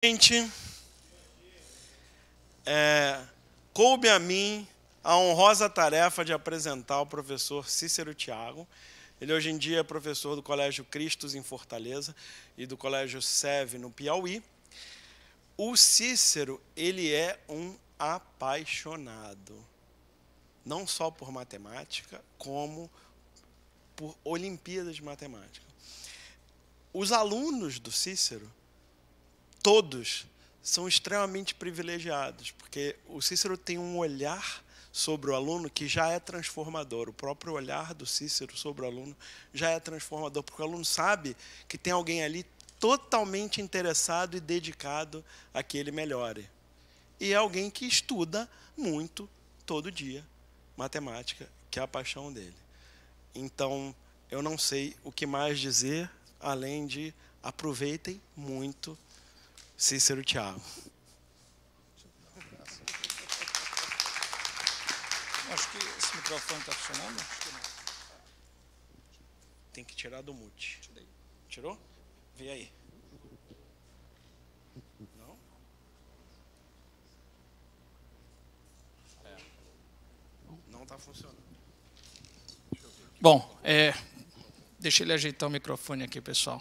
Gente, coube a mim a honrosa tarefa de apresentar o professor Cícero Thiago. Ele hoje em dia é professor do Colégio Cristos em Fortaleza e do Colégio SEV no Piauí. O Cícero, ele é um apaixonado, não só por matemática, como por Olimpíadas de Matemática. Os alunos do Cícero, todos, são extremamente privilegiados, porque o Cícero tem um olhar sobre o aluno que já é transformador. O próprio olhar do Cícero sobre o aluno já é transformador, porque o aluno sabe que tem alguém ali totalmente interessado e dedicado a que ele melhore. E é alguém que estuda muito, todo dia, matemática, que é a paixão dele. Então, eu não sei o que mais dizer, além de aproveitem muito Cícero Thiago. Acho que esse microfone está funcionando. Acho que não. Tem que tirar do mute. Tirou? Vê aí. Não? Não está funcionando. Bom, deixa ele ajeitar o microfone aqui, pessoal.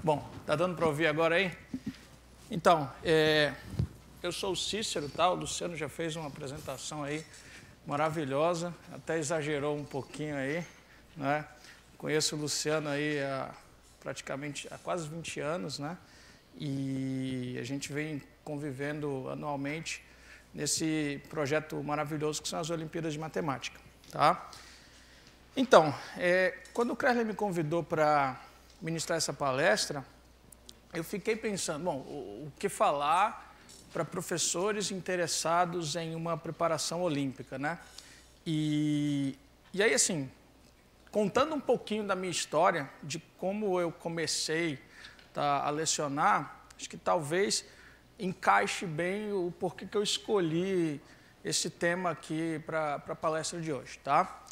Bom, tá dando para ouvir agora aí? Então, eu sou o Cícero, tá? O Luciano já fez uma apresentação aí maravilhosa, até exagerou um pouquinho aí, né? Conheço o Luciano aí praticamente há quase 20 anos, né? E a gente vem convivendo anualmente nesse projeto maravilhoso que são as Olimpíadas de Matemática, tá? Então, quando o Kresley me convidou para ministrar essa palestra, eu fiquei pensando, bom, o que falar para professores interessados em uma preparação olímpica, né? E aí, assim, contando um pouquinho da minha história, de como eu comecei a lecionar, acho que talvez encaixe bem o porquê que eu escolhi esse tema aqui para a palestra de hoje, tá?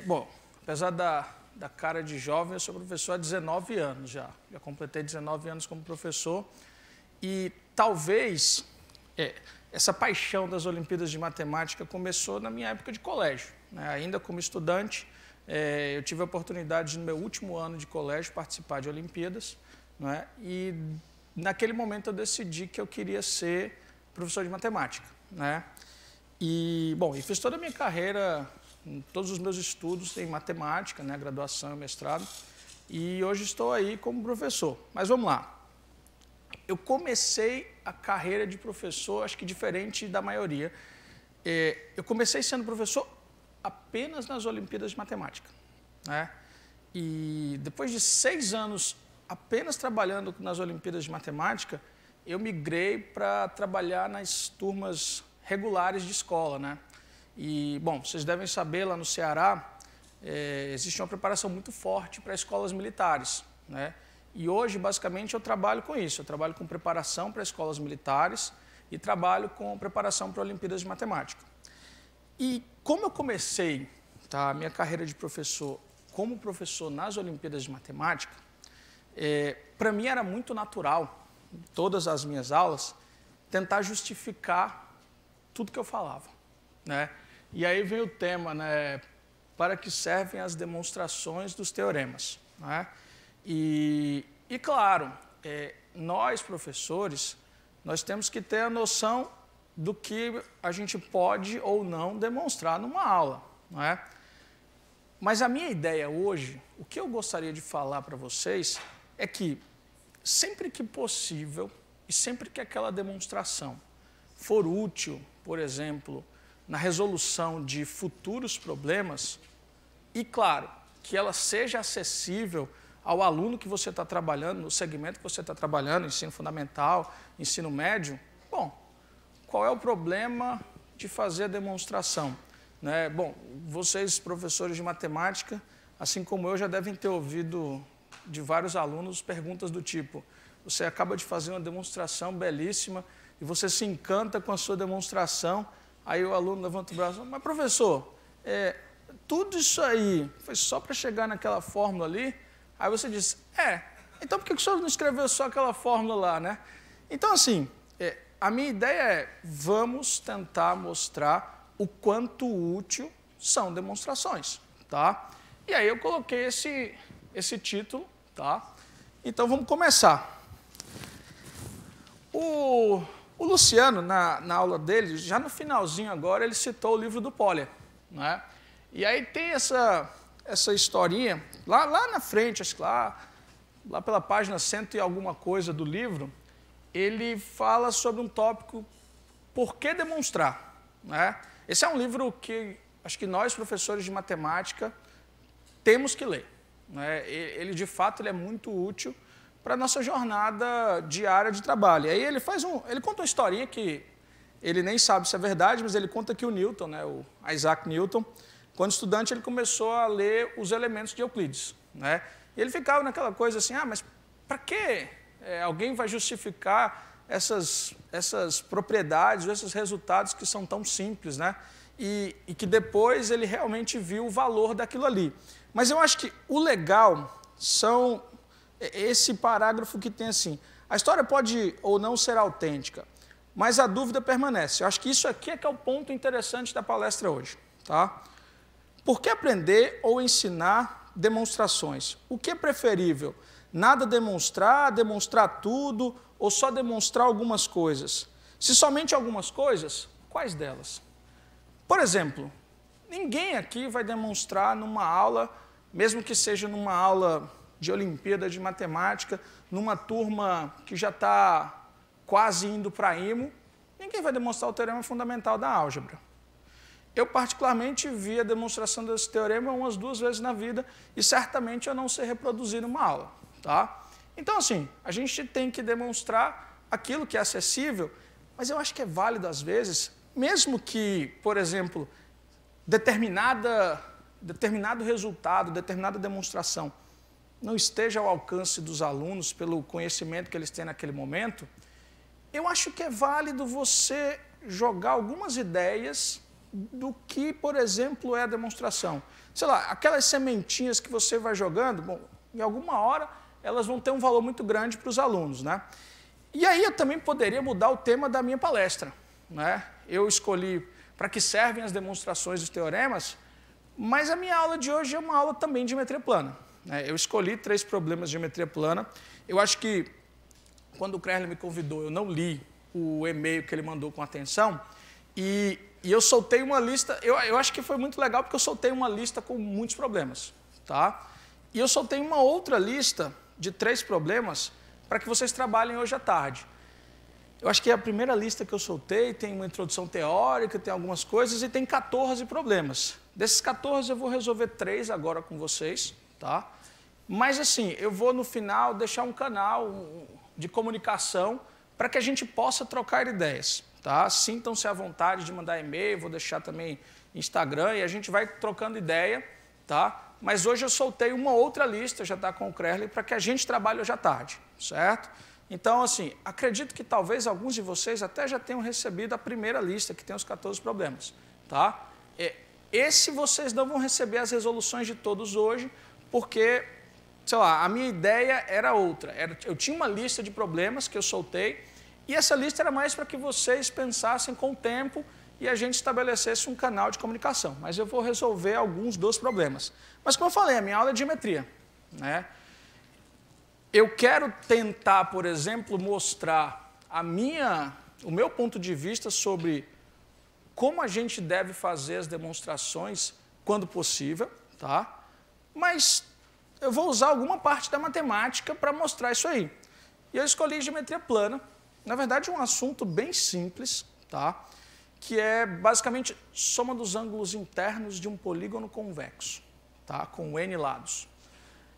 Bom, apesar da cara de jovem, eu sou professor há 19 anos já completei 19 anos como professor e talvez essa paixão das Olimpíadas de Matemática começou na minha época de colégio, né? Ainda como estudante, eu tive a oportunidade de, no meu último ano de colégio, participar de Olimpíadas, né? E naquele momento eu decidi que eu queria ser professor de matemática, né? E, bom, e fiz toda a minha carreira, todos os meus estudos em matemática, né, graduação e mestrado, e hoje estou aí como professor. Mas vamos lá. Eu comecei a carreira de professor, acho que diferente da maioria. Eu comecei sendo professor apenas nas Olimpíadas de Matemática, né? E depois de 6 anos apenas trabalhando nas Olimpíadas de Matemática, eu migrei para trabalhar nas turmas regulares de escola, né? E, bom, vocês devem saber, lá no Ceará, existe uma preparação muito forte para escolas militares, né? E hoje, basicamente, eu trabalho com isso. Eu trabalho com preparação para escolas militares e trabalho com preparação para Olimpíadas de Matemática. E como eu comecei a minha carreira de professor como professor nas Olimpíadas de Matemática, para mim era muito natural, em todas as minhas aulas, tentar justificar tudo que eu falava, né? E aí vem o tema, né? Para que servem as demonstrações dos teoremas, né? E claro, nós professores, nós temos que ter a noção do que a gente pode ou não demonstrar numa aula, não é? Mas a minha ideia hoje, o que eu gostaria de falar para vocês é que sempre que possível e sempre que aquela demonstração for útil, por exemplo, na resolução de futuros problemas, e claro, que ela seja acessível ao aluno que você está trabalhando, no segmento que você está trabalhando, ensino fundamental, ensino médio, bom, qual é o problema de fazer a demonstração, né? Bom, vocês, professores de matemática, assim como eu, já devem ter ouvido de vários alunos perguntas do tipo: você acaba de fazer uma demonstração belíssima e você se encanta com a sua demonstração, aí o aluno levanta o braço: mas professor, tudo isso aí foi só para chegar naquela fórmula ali? Aí você diz, então por que o senhor não escreveu só aquela fórmula lá, né? Então, assim, a minha ideia é, vamos tentar mostrar o quanto útil são demonstrações, tá? E aí eu coloquei esse título, tá? Então, vamos começar. O Luciano, na aula dele, já no finalzinho agora, ele citou o livro do Polya, né? E aí tem essa historinha, lá na frente, acho que lá pela página 100 e alguma coisa do livro, ele fala sobre um tópico, por que demonstrar, né? Esse é um livro que acho que nós, professores de matemática, temos que ler, né? Ele, de fato, ele é muito útil para a nossa jornada diária de trabalho. E aí ele conta uma historinha que ele nem sabe se é verdade, mas ele conta que o Newton, né, o Isaac Newton, quando estudante, ele começou a ler os elementos de Euclides, né? E ele ficava naquela coisa assim, mas para que alguém vai justificar essas propriedades, esses resultados que são tão simples, né? E que depois ele realmente viu o valor daquilo ali. Mas eu acho que o legal são esse parágrafo que tem assim, a história pode ou não ser autêntica, mas a dúvida permanece. Eu acho que isso aqui é que é o ponto interessante da palestra hoje, tá? Por que aprender ou ensinar demonstrações? O que é preferível? Nada demonstrar, demonstrar tudo, ou só demonstrar algumas coisas? Se somente algumas coisas, quais delas? Por exemplo, ninguém aqui vai demonstrar numa aula, mesmo que seja numa aula de Olimpíada de Matemática, numa turma que já está quase indo para IMO, ninguém vai demonstrar o teorema fundamental da álgebra. Eu, particularmente, vi a demonstração desse teorema umas 2 vezes na vida e certamente eu não sei reproduzir numa aula, tá? Então, assim, a gente tem que demonstrar aquilo que é acessível, mas eu acho que é válido, às vezes, mesmo que, por exemplo, determinado resultado, determinada demonstração não esteja ao alcance dos alunos pelo conhecimento que eles têm naquele momento, eu acho que é válido você jogar algumas ideias do que, por exemplo, é a demonstração. Sei lá, aquelas sementinhas que você vai jogando, bom, em alguma hora elas vão ter um valor muito grande para os alunos, né? E aí eu também poderia mudar o tema da minha palestra, né? Eu escolhi para que servem as demonstrações dos teoremas, mas a minha aula de hoje é uma aula também de geometria plana. Eu escolhi 3 problemas de geometria plana. Eu acho que, quando o Krerle me convidou, eu não li o e-mail que ele mandou com atenção, e eu soltei uma lista, eu acho que foi muito legal, porque eu soltei uma lista com muitos problemas, tá? E eu soltei uma outra lista de 3 problemas para que vocês trabalhem hoje à tarde. Eu acho que a primeira lista que eu soltei tem uma introdução teórica, tem algumas coisas e tem 14 problemas. Desses 14 eu vou resolver 3 agora com vocês, tá? Mas assim, eu vou no final deixar um canal de comunicação para que a gente possa trocar ideias, tá? Sintam-se à vontade de mandar e-mail, vou deixar também Instagram e a gente vai trocando ideia, tá? Mas hoje eu soltei uma outra lista, já está com o Krerle, para que a gente trabalhe hoje à tarde, certo? Então, assim, acredito que talvez alguns de vocês até já tenham recebido a primeira lista, que tem os 14 problemas, tá? Esse vocês não vão receber as resoluções de todos hoje, porque, sei lá, a minha ideia era outra. Eu tinha uma lista de problemas que eu soltei, e essa lista era mais para que vocês pensassem com o tempo e a gente estabelecesse um canal de comunicação. Mas eu vou resolver alguns dos problemas. Mas, como eu falei, a minha aula é de geometria, né? Eu quero tentar, por exemplo, mostrar o meu ponto de vista sobre como a gente deve fazer as demonstrações quando possível, tá? Mas eu vou usar alguma parte da matemática para mostrar isso aí. E eu escolhi geometria plana, na verdade um assunto bem simples, tá? Que é basicamente soma dos ângulos internos de um polígono convexo, tá? Com N lados.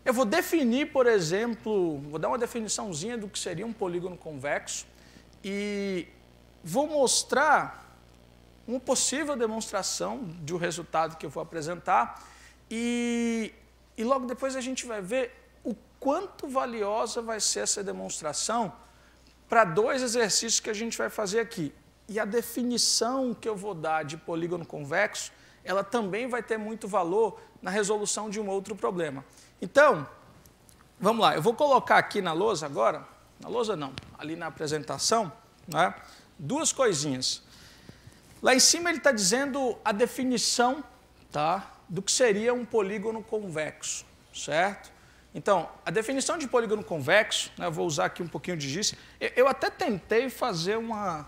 Eu vou definir, por exemplo, vou dar uma definiçãozinha do que seria um polígono convexo e vou mostrar uma possível demonstração de um resultado que eu vou apresentar e logo depois a gente vai ver o quanto valiosa vai ser essa demonstração para 2 exercícios que a gente vai fazer aqui. E a definição que eu vou dar de polígono convexo ela também vai ter muito valor na resolução de um outro problema. Então, vamos lá, eu vou colocar aqui na lousa agora, na lousa não, ali na apresentação, né, duas coisinhas. Lá em cima ele está dizendo a definição, tá, do que seria um polígono convexo, certo? Então, a definição de polígono convexo, né, eu vou usar aqui um pouquinho de giz. Eu até tentei fazer uma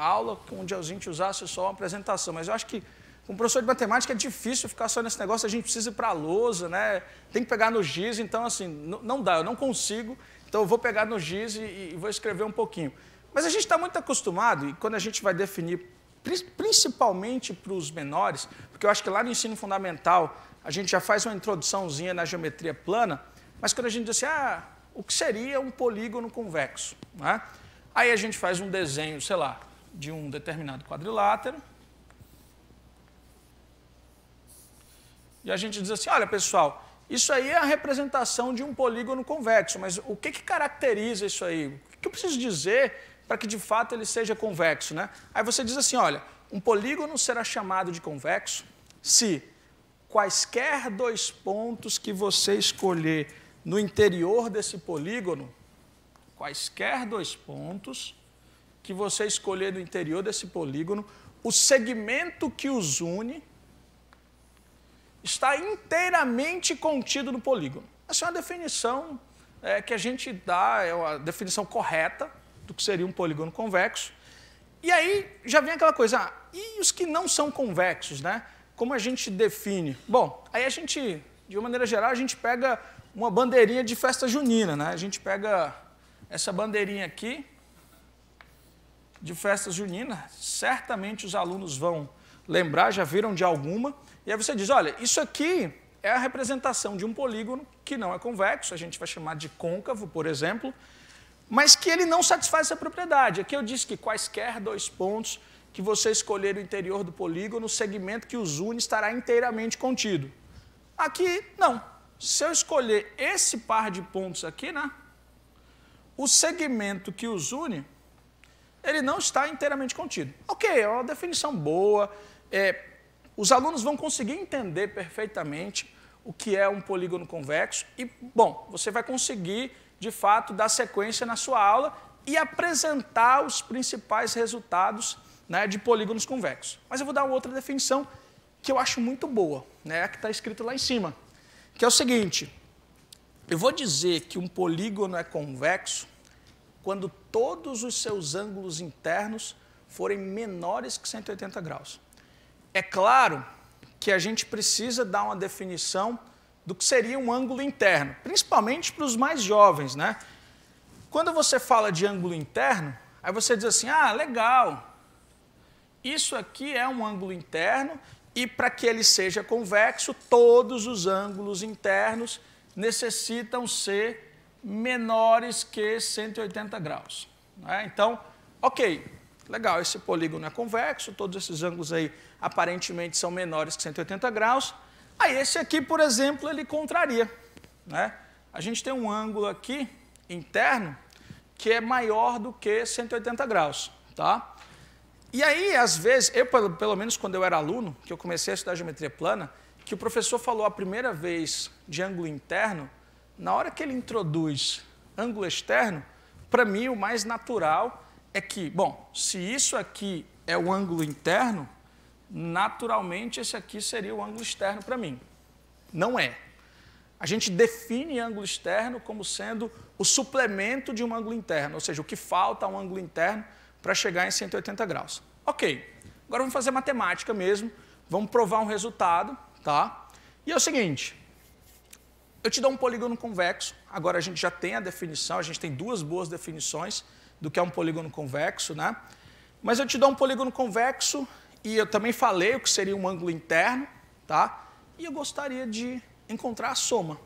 aula onde a gente usasse só uma apresentação, mas eu acho que com um professor de matemática é difícil ficar só nesse negócio, a gente precisa ir para a lousa, né, tem que pegar no giz, então assim, não dá, eu não consigo, então eu vou pegar no giz e vou escrever um pouquinho. Mas a gente está muito acostumado, e quando a gente vai definir, principalmente para os menores, porque eu acho que lá no ensino fundamental a gente já faz uma introduçãozinha na geometria plana, mas quando a gente diz assim, o que seria um polígono convexo? Né? Aí a gente faz um desenho, sei lá, de um determinado quadrilátero, e a gente diz assim, olha pessoal, isso aí é a representação de um polígono convexo, mas o que caracteriza isso aí? O que eu preciso dizer para que de fato ele seja convexo? Né? Aí você diz assim, olha, um polígono será chamado de convexo se quaisquer dois pontos que você escolher no interior desse polígono, quaisquer dois pontos que você escolher no interior desse polígono, o segmento que os une está inteiramente contido no polígono. Essa é uma definição que a gente dá, é uma definição correta do que seria um polígono convexo. E aí já vem aquela coisa, e os que não são convexos, né? Como a gente define? Bom, aí a gente, de uma maneira geral, a gente pega uma bandeirinha de festa junina, né? A gente pega essa bandeirinha aqui de festa junina, certamente os alunos vão lembrar, já viram de alguma, e aí você diz, olha, isso aqui é a representação de um polígono que não é convexo, a gente vai chamar de côncavo, por exemplo, mas que ele não satisfaz essa propriedade. Aqui eu disse que quaisquer dois pontos que você escolher o interior do polígono, o segmento que os une estará inteiramente contido. Aqui, não. Se eu escolher esse par de pontos aqui, né, o segmento que os une, ele não está inteiramente contido. Ok, é uma definição boa, os alunos vão conseguir entender perfeitamente o que é um polígono convexo e, bom, você vai conseguir, de fato, dar sequência na sua aula e apresentar os principais resultados, né, de polígonos convexos. Mas eu vou dar uma outra definição que eu acho muito boa, né, a que está escrita lá em cima, que é o seguinte, eu vou dizer que um polígono é convexo quando todos os seus ângulos internos forem menores que 180 graus. É claro que a gente precisa dar uma definição do que seria um ângulo interno, principalmente para os mais jovens, né? Quando você fala de ângulo interno, aí você diz assim, legal, isso aqui é um ângulo interno e para que ele seja convexo, todos os ângulos internos necessitam ser menores que 180 graus. Né? Então, ok, legal, esse polígono é convexo, todos esses ângulos aí aparentemente são menores que 180 graus. Aí esse aqui, por exemplo, ele contraria. Né? A gente tem um ângulo aqui interno que é maior do que 180 graus. Tá? E aí, às vezes, eu pelo menos quando eu era aluno, que eu comecei a estudar geometria plana, que o professor falou a primeira vez de ângulo interno, na hora que ele introduz ângulo externo, para mim o mais natural é que, bom, se isso aqui é o ângulo interno, naturalmente esse aqui seria o ângulo externo para mim. Não é. A gente define ângulo externo como sendo o suplemento de um ângulo interno, ou seja, o que falta a um ângulo interno para chegar em 180 graus. Ok, agora vamos fazer matemática mesmo, vamos provar um resultado, tá? E é o seguinte, eu te dou um polígono convexo, agora a gente já tem a definição, a gente tem duas boas definições do que é um polígono convexo, né? Mas eu te dou um polígono convexo e eu também falei o que seria um ângulo interno, tá? E eu gostaria de encontrar a soma,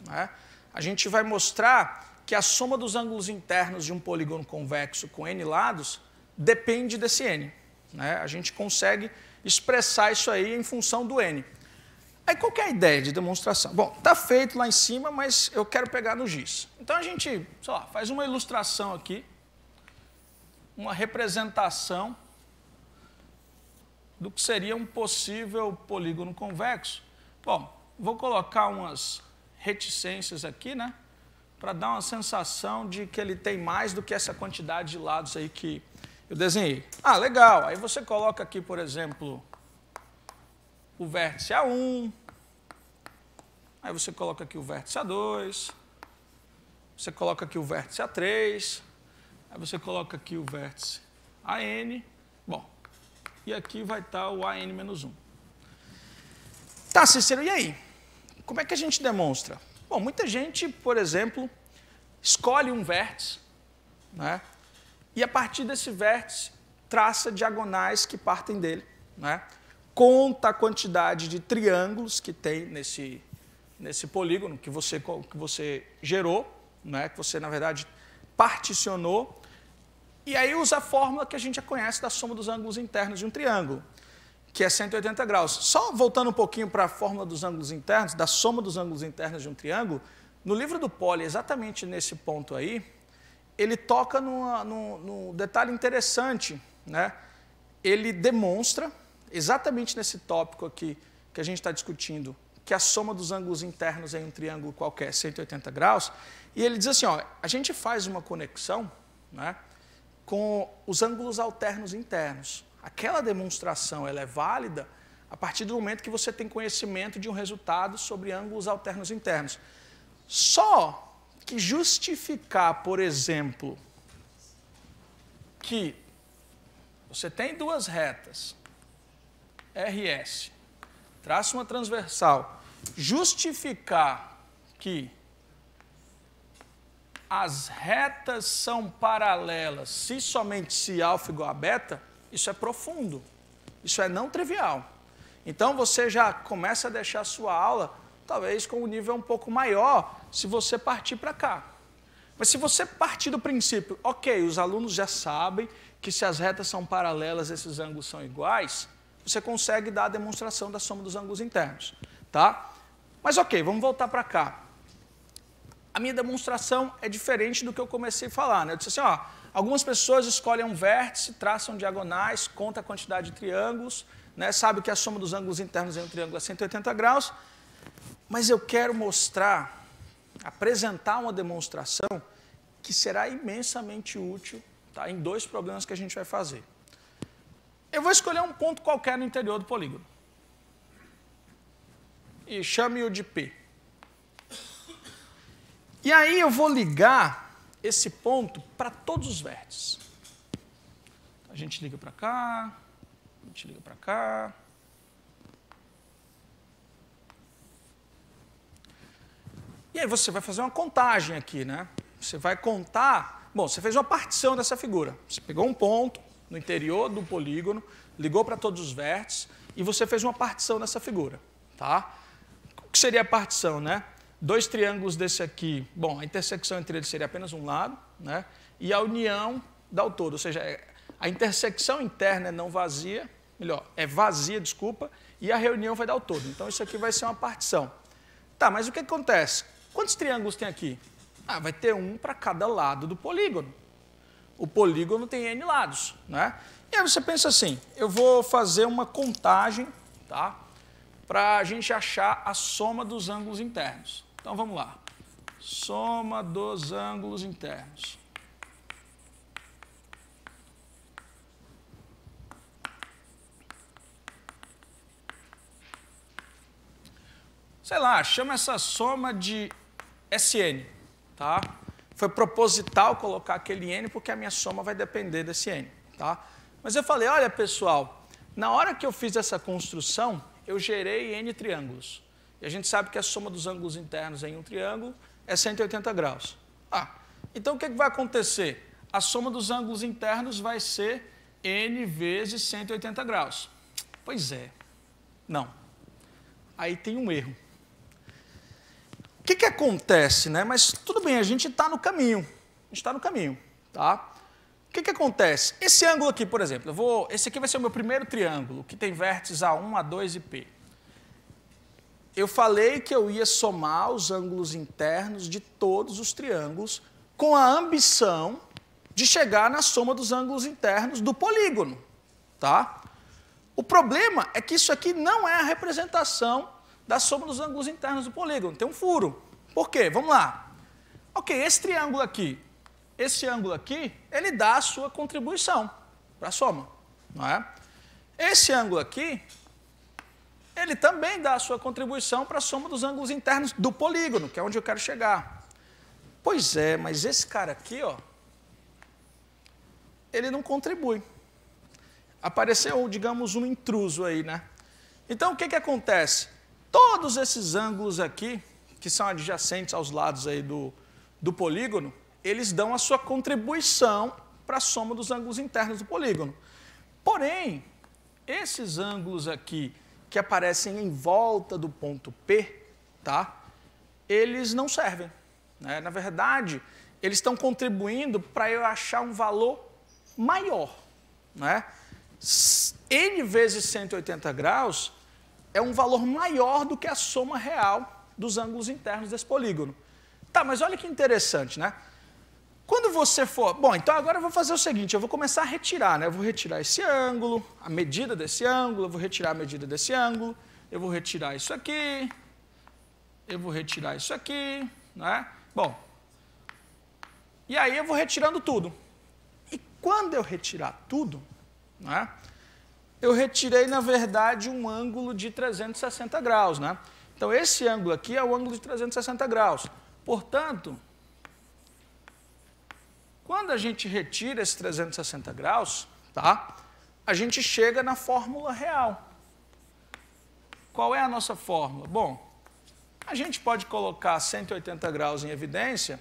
né? A gente vai mostrar que a soma dos ângulos internos de um polígono convexo com n lados depende desse n. Né? A gente consegue expressar isso aí em função do n. Aí qual que é a ideia de demonstração? Bom, está feito lá em cima, mas eu quero pegar no giz. Então a gente, sei lá, faz uma ilustração aqui, uma representação do que seria um possível polígono convexo. Bom, vou colocar umas reticências aqui, né, para dar uma sensação de que ele tem mais do que essa quantidade de lados aí que eu desenhei. Ah, legal. Aí você coloca aqui, por exemplo, o vértice A1, aí você coloca aqui o vértice A2, você coloca aqui o vértice A3, aí você coloca aqui o vértice AN, bom, e aqui vai estar o AN-1. Tá, Cícero, e aí? Como é que a gente demonstra? Bom, muita gente, por exemplo, escolhe um vértice, né, e a partir desse vértice traça diagonais que partem dele, né, conta a quantidade de triângulos que tem nesse polígono que você gerou, né, que você, na verdade, particionou, e aí usa a fórmula que a gente já conhece da soma dos ângulos internos de um triângulo, que é 180 graus. Só voltando um pouquinho para a fórmula dos ângulos internos, da soma dos ângulos internos de um triângulo, no livro do Poli, exatamente nesse ponto aí, ele toca num detalhe interessante, né? Ele demonstra, exatamente nesse tópico aqui que a gente está discutindo, que a soma dos ângulos internos em um triângulo qualquer é 180 graus, e ele diz assim, ó, a gente faz uma conexão, né, com os ângulos alternos internos. Aquela demonstração ela é válida a partir do momento que você tem conhecimento de um resultado sobre ângulos alternos internos. Só que justificar, por exemplo, que você tem duas retas, RS, traça uma transversal, justificar que as retas são paralelas se somente se alfa igual a beta, isso é profundo, isso é não trivial. Então você já começa a deixar a sua aula, talvez com um nível um pouco maior, se você partir para cá. Mas se você partir do princípio, ok, os alunos já sabem que se as retas são paralelas, esses ângulos são iguais, você consegue dar a demonstração da soma dos ângulos internos, tá? Mas ok, vamos voltar para cá. A minha demonstração é diferente do que eu comecei a falar, né? Eu disse assim, ó, algumas pessoas escolhem um vértice, traçam diagonais, contam a quantidade de triângulos, né? Sabe que a soma dos ângulos internos em um triângulo é 180 graus, mas eu quero mostrar, apresentar uma demonstração que será imensamente útil, tá? Em dois problemas que a gente vai fazer. Eu vou escolher um ponto qualquer no interior do polígono. E chame-o de P. E aí eu vou ligar esse ponto para todos os vértices. A gente liga para cá, a gente liga para cá. E aí você vai fazer uma contagem aqui, né? Você vai contar... Bom, você fez uma partição dessa figura. Você pegou um ponto no interior do polígono, ligou para todos os vértices e você fez uma partição dessa figura, tá? O que seria a partição, né? Dois triângulos desse aqui, bom, a intersecção entre eles seria apenas um lado, né? E a união dá o todo, ou seja, a intersecção interna é não vazia, melhor, é vazia, desculpa, e a reunião vai dar o todo. Então isso aqui vai ser uma partição. Tá, mas o que acontece? Quantos triângulos tem aqui? Ah, vai ter um para cada lado do polígono. O polígono tem N lados, né? E aí você pensa assim, eu vou fazer uma contagem, tá? Para a gente achar a soma dos ângulos internos. Então, vamos lá. Soma dos ângulos internos. Sei lá, chama essa soma de SN, tá? Foi proposital colocar aquele N porque a minha soma vai depender desse N, tá? Mas eu falei, olha, pessoal, na hora que eu fiz essa construção, eu gerei N triângulos. E a gente sabe que a soma dos ângulos internos em um triângulo é 180 graus. Ah, então o que vai acontecer? A soma dos ângulos internos vai ser N vezes 180 graus. Pois é. Não. Aí tem um erro. O que acontece, né? Mas tudo bem, a gente está no caminho. A gente está no caminho, tá? O que acontece? Esse ângulo aqui, por exemplo, esse aqui vai ser o meu primeiro triângulo, que tem vértices A1, A2 e P. Eu falei que eu ia somar os ângulos internos de todos os triângulos com a ambição de chegar na soma dos ângulos internos do polígono, tá? O problema é que isso aqui não é a representação da soma dos ângulos internos do polígono. Tem um furo. Por quê? Vamos lá. Ok, esse triângulo aqui, esse ângulo aqui, ele dá a sua contribuição para a soma, não é? Esse ângulo aqui, ele também dá a sua contribuição para a soma dos ângulos internos do polígono, que é onde eu quero chegar. Pois é, mas esse cara aqui, ó, ele não contribui. Apareceu, digamos, um intruso aí, né? Então, o que que acontece? Todos esses ângulos aqui, que são adjacentes aos lados aí do polígono, eles dão a sua contribuição para a soma dos ângulos internos do polígono. Porém, esses ângulos aqui, que aparecem em volta do ponto P, tá? Eles não servem, né? Na verdade, eles estão contribuindo para eu achar um valor maior, né? N vezes 180 graus é um valor maior do que a soma real dos ângulos internos desse polígono. Tá, mas olha que interessante, né? Quando você for... Bom, então agora eu vou fazer o seguinte, eu vou começar a retirar, né? Eu vou retirar esse ângulo, a medida desse ângulo, eu vou retirar a medida desse ângulo, eu vou retirar isso aqui, eu vou retirar isso aqui, né? Bom, e aí eu vou retirando tudo. E quando eu retirar tudo, né? Eu retirei, na verdade, um ângulo de 360 graus, né? Então, esse ângulo aqui é o ângulo de 360 graus. Portanto, quando a gente retira esse 360 graus, tá? A gente chega na fórmula real. Qual é a nossa fórmula? Bom, a gente pode colocar 180 graus em evidência.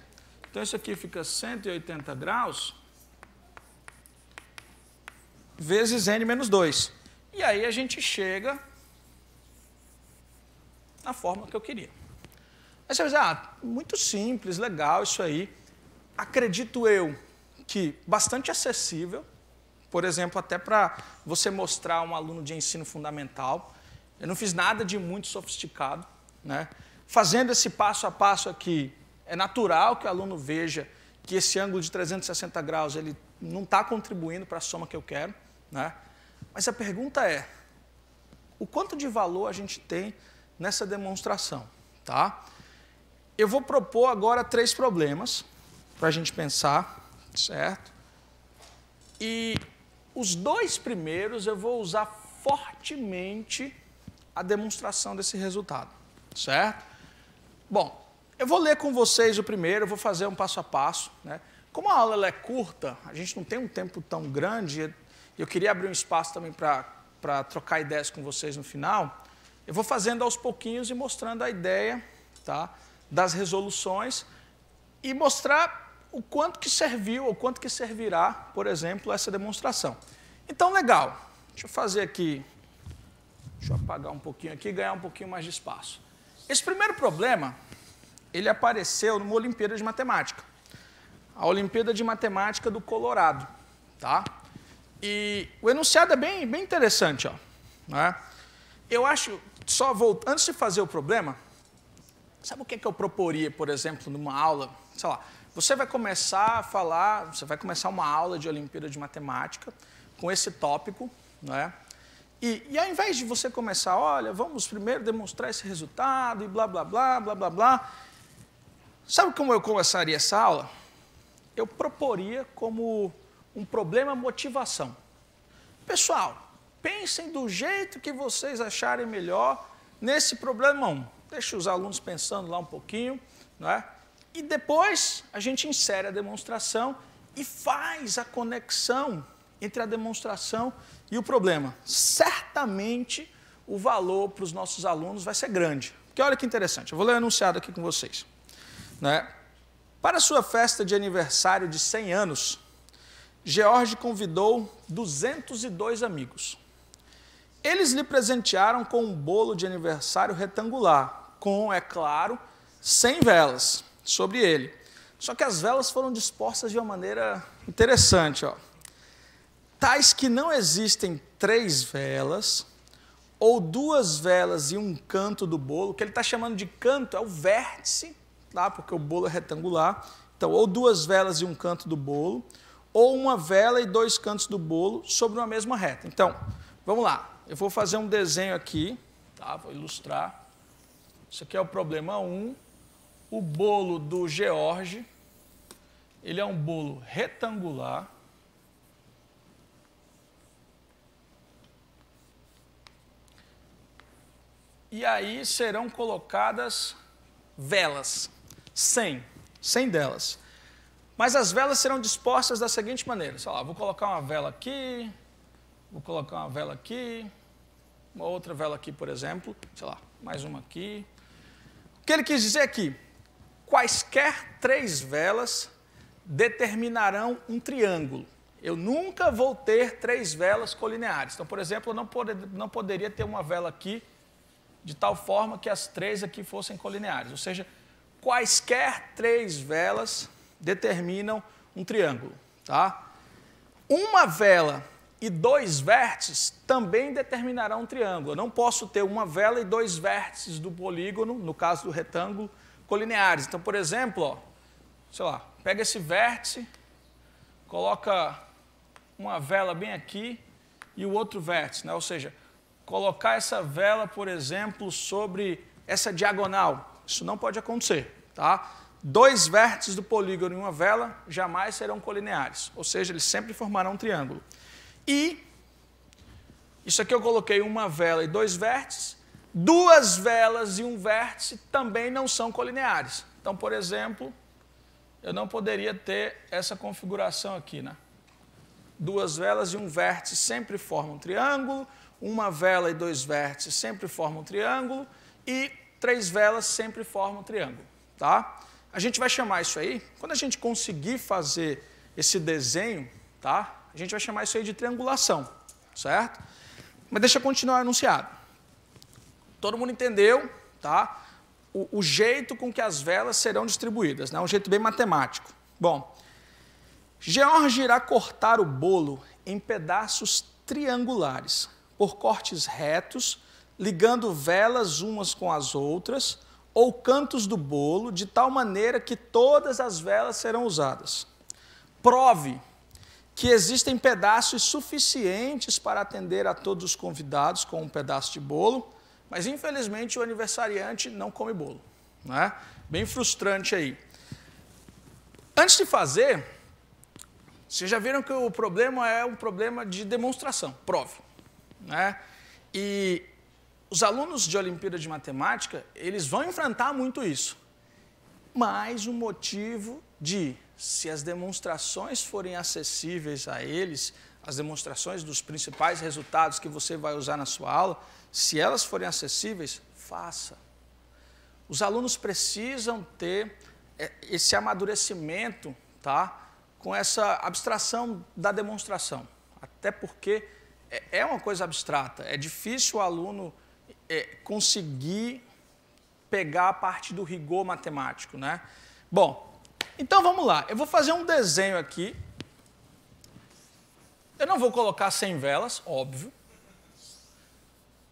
Então, isso aqui fica 180 graus vezes n menos 2. E aí a gente chega na fórmula que eu queria. Aí você vai dizer, muito simples, legal isso aí. Acredito eu que bastante acessível, por exemplo, até para você mostrar a um aluno de ensino fundamental. Eu não fiz nada de muito sofisticado, né? Fazendo esse passo a passo aqui, é natural que o aluno veja que esse ângulo de 360 graus ele não está contribuindo para a soma que eu quero, né? Mas a pergunta é, o quanto de valor a gente tem nessa demonstração, tá? Eu vou propor agora 3 problemas para a gente pensar, certo? E os 2 primeiros eu vou usar fortemente a demonstração desse resultado, certo? Bom, eu vou ler com vocês o primeiro, eu vou fazer um passo a passo, né? Como a aula ela é curta, a gente não tem um tempo tão grande, eu queria abrir um espaço também para trocar ideias com vocês no final, eu vou fazendo aos pouquinhos e mostrando a ideia, tá, das resoluções e mostrar o quanto que serviu ou quanto que servirá, por exemplo, essa demonstração. Então, legal. Deixa eu fazer aqui, deixa eu apagar um pouquinho aqui e ganhar um pouquinho mais de espaço. Esse primeiro problema, ele apareceu numa Olimpíada de Matemática. A Olimpíada de Matemática do Colorado, tá? E o enunciado é bem interessante, ó, né? Eu acho, só voltando, antes de fazer o problema, sabe o que eu proporia, por exemplo, numa aula, sei lá, você vai começar a falar, você vai começar uma aula de Olimpíada de Matemática com esse tópico, né? E ao invés de você começar, olha, vamos primeiro demonstrar esse resultado e blá, blá, blá, blá, blá, blá, sabe como eu começaria essa aula? Eu proporia como um problema motivação. Pessoal, pensem do jeito que vocês acharem melhor nesse problema 1. Deixa os alunos pensando lá um pouquinho, não é? E depois a gente insere a demonstração e faz a conexão entre a demonstração e o problema. Certamente o valor para os nossos alunos vai ser grande. Porque olha que interessante, eu vou ler o enunciado aqui com vocês, né? Para sua festa de aniversário de 100 anos, George convidou 202 amigos. Eles lhe presentearam com um bolo de aniversário retangular, com, é claro, 100 velas sobre ele. Só que as velas foram dispostas de uma maneira interessante, ó. Tais que não existem 3 velas, ou 2 velas e um canto do bolo. O que ele está chamando de canto é o vértice, tá? Porque o bolo é retangular. Então, ou 2 velas e um canto do bolo, ou uma vela e 2 cantos do bolo sobre uma mesma reta. Então, vamos lá. eu vou fazer um desenho aqui, tá? Vou ilustrar. Isso aqui é o problema 1. O bolo do George, ele é um bolo retangular. E aí serão colocadas velas, 100 delas. Mas as velas serão dispostas da seguinte maneira, sei lá, vou colocar uma vela aqui, vou colocar uma vela aqui, uma outra vela aqui, por exemplo, sei lá, mais uma aqui. O que ele quis dizer aqui? Quaisquer 3 velas determinarão um triângulo. Eu nunca vou ter 3 velas colineares. Então, por exemplo, eu não poderia ter uma vela aqui de tal forma que as 3 aqui fossem colineares. Ou seja, quaisquer 3 velas determinam um triângulo. Tá? Uma vela e 2 vértices também determinarão um triângulo. Eu não posso ter uma vela e 2 vértices do polígono, no caso do retângulo, colineares. Então, por exemplo, ó, sei lá, pega esse vértice, coloca uma vela bem aqui e o outro vértice, né? Ou seja, colocar essa vela, por exemplo, sobre essa diagonal. Isso não pode acontecer. Tá? 2 vértices do polígono em uma vela jamais serão colineares. Ou seja, eles sempre formarão um triângulo. E isso aqui eu coloquei uma vela e 2 vértices. 2 velas e um vértice também não são colineares. Então, por exemplo, eu não poderia ter essa configuração aqui, né? 2 velas e um vértice sempre formam um triângulo, uma vela e 2 vértices sempre formam um triângulo e 3 velas sempre formam um triângulo. Tá? A gente vai chamar isso aí, quando a gente conseguir fazer esse desenho, tá? A gente vai chamar isso aí de triangulação, certo? Mas deixa eu continuar o enunciado. Todo mundo entendeu, tá? O jeito com que as velas serão distribuídas, né? Um jeito bem matemático. Bom, George irá cortar o bolo em pedaços triangulares, por cortes retos, ligando velas umas com as outras, ou cantos do bolo, de tal maneira que todas as velas serão usadas. Prove que existem pedaços suficientes para atender a todos os convidados com um pedaço de bolo, mas infelizmente o aniversariante não come bolo. Né? Bem frustrante aí. Antes de fazer, vocês já viram que o problema é um problema de demonstração, prove. Né? E os alunos de Olimpíada de Matemática, eles vão enfrentar muito isso. Mais um motivo de, se as demonstrações forem acessíveis a eles, as demonstrações dos principais resultados que você vai usar na sua aula, se elas forem acessíveis, faça. Os alunos precisam ter esse amadurecimento, tá? Com essa abstração da demonstração. Até porque é uma coisa abstrata, é difícil o aluno conseguir pegar a parte do rigor matemático, né? Bom, então vamos lá. Eu vou fazer um desenho aqui. Eu não vou colocar 100 velas, óbvio.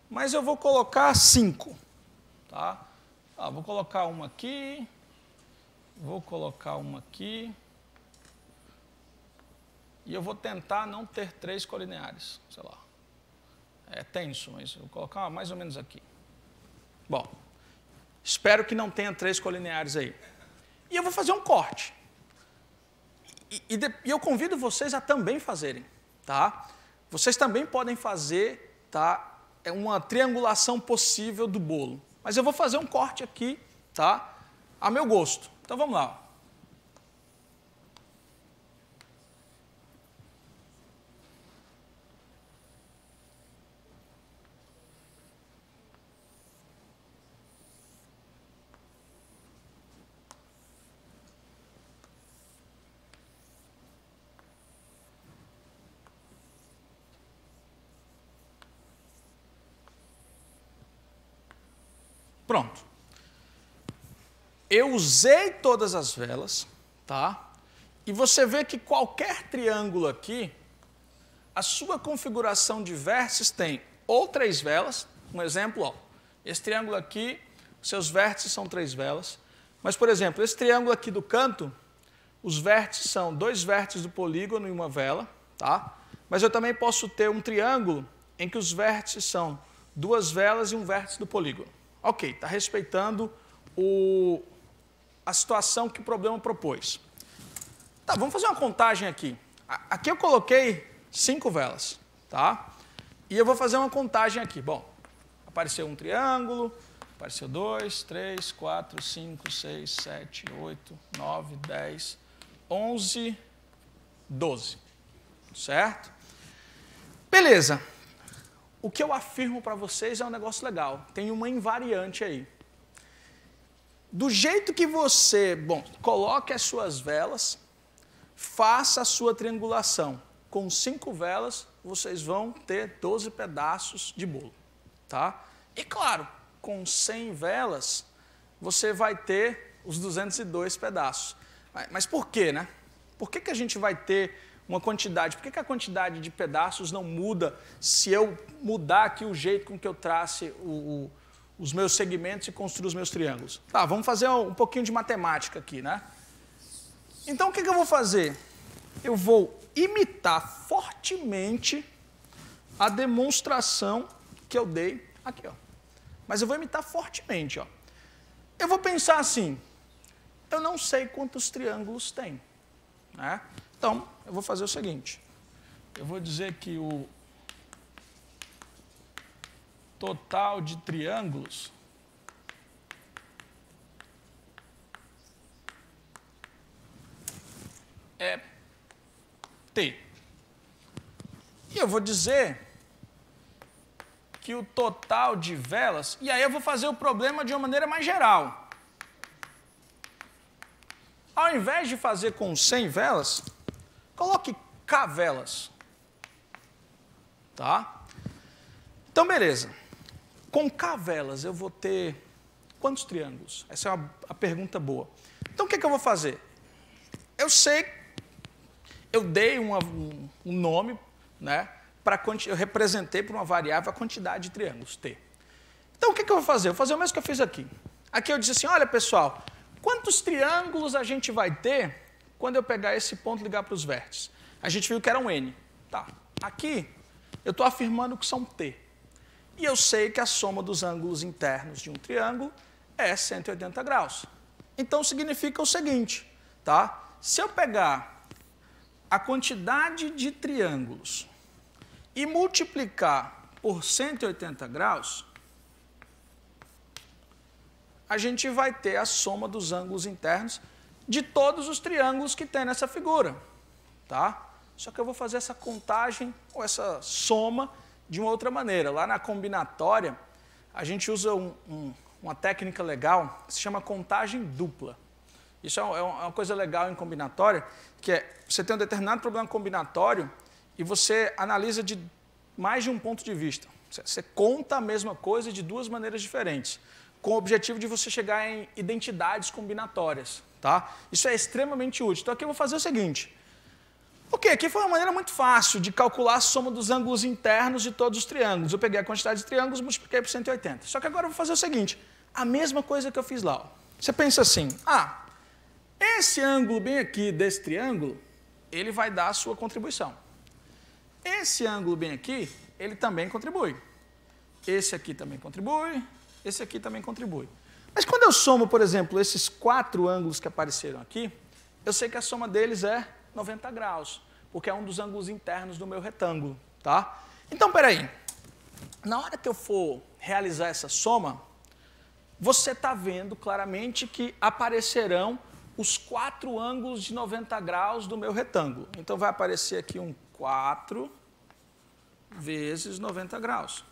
Mas eu vou colocar 5. Tá? Vou colocar uma aqui. Vou colocar uma aqui. E eu vou tentar não ter 3 colineares. Sei lá. É tenso, mas eu vou colocar mais ou menos aqui. Bom, espero que não tenha 3 colineares aí. E eu vou fazer um corte. E eu convido vocês a também fazerem. Tá? Vocês também podem fazer, tá? Uma triangulação possível do bolo. Mas eu vou fazer um corte aqui, tá? A meu gosto. Então vamos lá. Pronto. Eu usei todas as velas, tá? E você vê que qualquer triângulo aqui, a sua configuração de vértices tem ou 3 velas, um exemplo, ó, esse triângulo aqui, seus vértices são 3 velas, mas, por exemplo, esse triângulo aqui do canto, os vértices são 2 vértices do polígono e uma vela, tá? Mas eu também posso ter um triângulo em que os vértices são 2 velas e um vértice do polígono. Ok, está respeitando a situação que o problema propôs. Tá, vamos fazer uma contagem aqui. Aqui eu coloquei 5 velas, tá? E eu vou fazer uma contagem aqui. Bom, apareceu um triângulo, apareceu 2, 3, 4, 5, 6, 7, 8, 9, 10, 11, 12. Certo? Beleza. O que eu afirmo para vocês é um negócio legal. Tem uma invariante aí. Do jeito que você, coloque as suas velas, faça a sua triangulação. Com 5 velas, vocês vão ter 12 pedaços de bolo. Tá? E claro, com 100 velas, você vai ter os 202 pedaços. Mas por quê, né? Por que a gente vai ter uma quantidade? Por que a quantidade de pedaços não muda se eu mudar aqui o jeito com que eu trace os meus segmentos e construo os meus triângulos? Tá, vamos fazer um pouquinho de matemática aqui, né? Então, o que eu vou fazer? Eu vou imitar fortemente a demonstração que eu dei aqui, ó. Mas eu vou imitar fortemente, ó. Eu vou pensar assim, eu não sei quantos triângulos tem, né? Então, eu vou fazer o seguinte, eu vou dizer que o total de triângulos é T. E eu vou dizer que o total de velas, e aí eu vou fazer o problema de uma maneira mais geral. Ao invés de fazer com 100 velas, coloque K velas. Tá? Então, beleza. Com K velas eu vou ter quantos triângulos? Essa é a pergunta boa. Então, o que eu vou fazer? Eu sei, eu dei um nome, né? Eu representei por uma variável a quantidade de triângulos, T. Então, o que eu vou fazer? Eu vou fazer o mesmo que eu fiz aqui. Aqui eu disse assim, olha, pessoal, quantos triângulos a gente vai ter quando eu pegar esse ponto e ligar para os vértices? A gente viu que era um N. Tá. Aqui, eu estou afirmando que são T. E eu sei que a soma dos ângulos internos de um triângulo é 180 graus. Então, significa o seguinte, tá? Se eu pegar a quantidade de triângulos e multiplicar por 180 graus, a gente vai ter a soma dos ângulos internos de todos os triângulos que tem nessa figura. Tá? Só que eu vou fazer essa contagem ou essa soma de uma outra maneira. Lá na combinatória, a gente usa uma técnica legal que se chama contagem dupla. Isso é uma coisa legal em combinatória, que é você tem um determinado problema combinatório e você analisa de mais de um ponto de vista. Você conta a mesma coisa de 2 maneiras diferentes, com o objetivo de você chegar em identidades combinatórias. Tá? Isso é extremamente útil. Então, aqui eu vou fazer o seguinte. Ok, aqui foi uma maneira muito fácil de calcular a soma dos ângulos internos de todos os triângulos. Eu peguei a quantidade de triângulos e multipliquei por 180. Só que agora eu vou fazer o seguinte. A mesma coisa que eu fiz lá. Ó. Você pensa assim, esse ângulo bem aqui desse triângulo, ele vai dar a sua contribuição. Esse ângulo bem aqui, ele também contribui. Esse aqui também contribui, esse aqui também contribui. Mas quando eu somo, por exemplo, esses 4 ângulos que apareceram aqui, eu sei que a soma deles é 90 graus, porque é um dos ângulos internos do meu retângulo. Tá? Então, peraí. Na hora que eu for realizar essa soma, você está vendo claramente que aparecerão os 4 ângulos de 90 graus do meu retângulo. Então, vai aparecer aqui um 4 vezes 90 graus.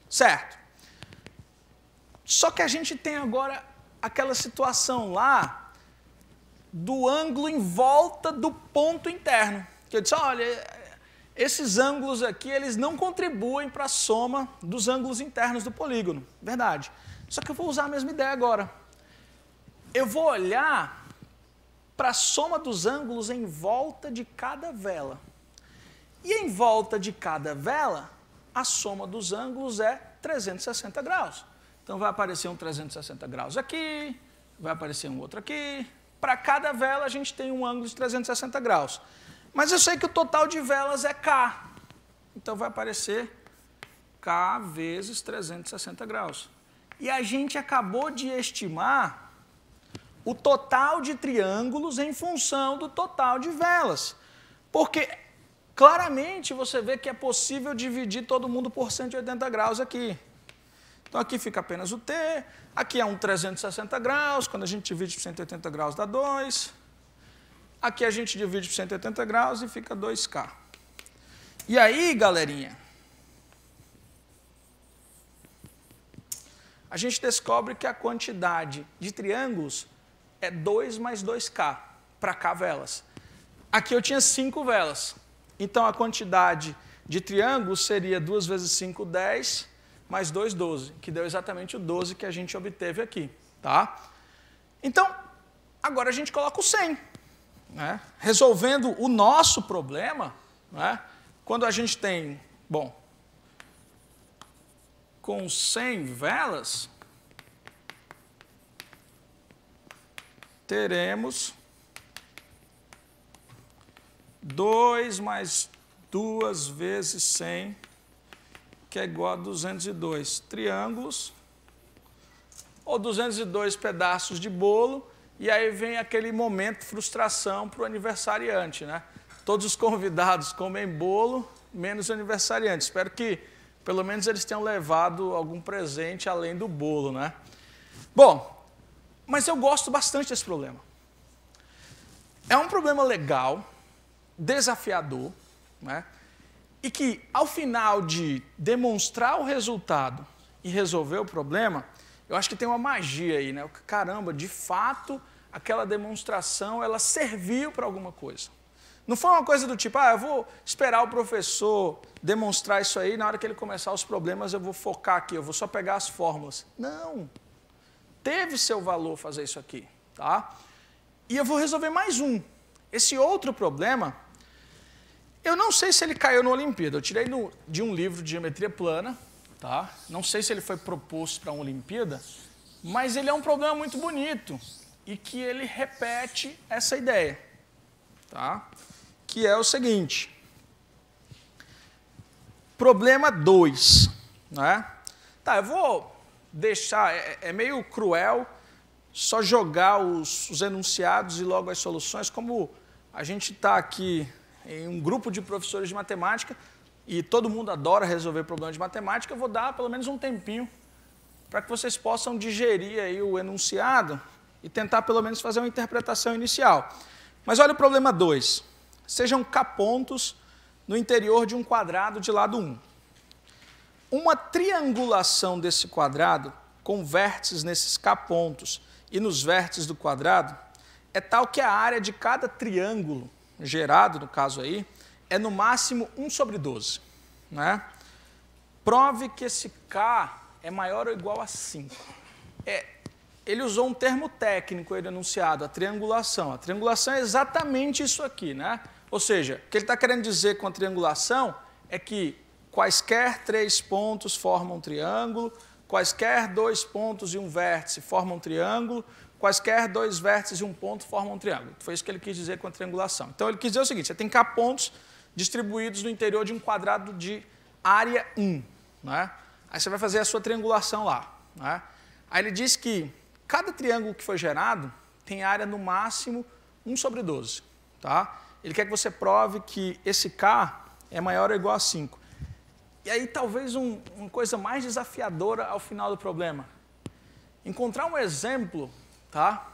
Certo? Só que a gente tem agora aquela situação lá do ângulo em volta do ponto interno. Que eu disse, olha, esses ângulos aqui, eles não contribuem para a soma dos ângulos internos do polígono. Verdade. Só que eu vou usar a mesma ideia agora. Eu vou olhar para a soma dos ângulos em volta de cada vela. E em volta de cada vela, a soma dos ângulos é 360 graus. Então, vai aparecer um 360 graus aqui, vai aparecer um outro aqui. Para cada vela, a gente tem um ângulo de 360 graus. Mas eu sei que o total de velas é K. Então vai aparecer K vezes 360 graus. E a gente acabou de estimar o total de triângulos em função do total de velas. Porque claramente você vê que é possível dividir todo mundo por 180 graus aqui. Então aqui fica apenas o T, aqui é um 360 graus, quando a gente divide por 180 graus dá 2. Aqui a gente divide por 180 graus e fica 2K. E aí, galerinha, a gente descobre que a quantidade de triângulos é 2 mais 2K, para K velas. Aqui eu tinha 5 velas. Então, a quantidade de triângulos seria 2 vezes 5, 10, mais 2, 12, que deu exatamente o 12 que a gente obteve aqui. Tá? Então, agora a gente coloca o 100. Né? Resolvendo o nosso problema, né? Quando a gente tem, bom, com 100 velas, teremos 2 mais 2 vezes 100, que é igual a 202 triângulos, ou 202 pedaços de bolo, e aí vem aquele momento de frustração para o aniversariante, né? Todos os convidados comem bolo, menos o aniversariante. Espero que, pelo menos, eles tenham levado algum presente além do bolo, né? Bom, mas eu gosto bastante desse problema. É um problema legal, desafiador, né? E que, ao final de demonstrar o resultado e resolver o problema, eu acho que tem uma magia aí, né? Caramba, de fato, aquela demonstração, ela serviu para alguma coisa. Não foi uma coisa do tipo, eu vou esperar o professor demonstrar isso aí, na hora que ele começar os problemas eu vou focar aqui, eu vou só pegar as fórmulas. Não. Teve seu valor fazer isso aqui, tá? E eu vou resolver mais um. Esse outro problema, eu não sei se ele caiu na Olimpíada. Eu tirei de um livro de geometria plana, tá? Não sei se ele foi proposto para uma Olimpíada, mas ele é um problema muito bonito e que ele repete essa ideia, tá? Que é o seguinte. Problema 2, né? Tá, eu vou deixar, é meio cruel só jogar os enunciados e logo as soluções, como a gente está aqui em um grupo de professores de matemática e todo mundo adora resolver problemas de matemática, eu vou dar pelo menos um tempinho para que vocês possam digerir aí o enunciado e tentar pelo menos fazer uma interpretação inicial. Mas olha o problema 2. Sejam K pontos no interior de um quadrado de lado 1. Uma triangulação desse quadrado, com vértices nesses K pontos e nos vértices do quadrado, é tal que a área de cada triângulo gerado, no caso aí, é no máximo 1 sobre 12. Né? Prove que esse K é maior ou igual a 5. Ele usou um termo técnico aí enunciado, a triangulação. A triangulação é exatamente isso aqui, né? Ou seja, o que ele está querendo dizer com a triangulação é que quaisquer 3 pontos formam um triângulo, quaisquer 2 pontos e um vértice formam um triângulo, quaisquer 2 vértices e um ponto formam um triângulo. Foi isso que ele quis dizer com a triangulação. Então, ele quis dizer o seguinte, você tem K pontos distribuídos no interior de um quadrado de área 1. Né? Aí você vai fazer a sua triangulação lá. Né? Aí ele diz que cada triângulo que foi gerado tem área no máximo 1 sobre 12. Tá? Ele quer que você prove que esse K é maior ou igual a 5. E aí talvez uma coisa mais desafiadora ao final do problema. Encontrar um exemplo, tá,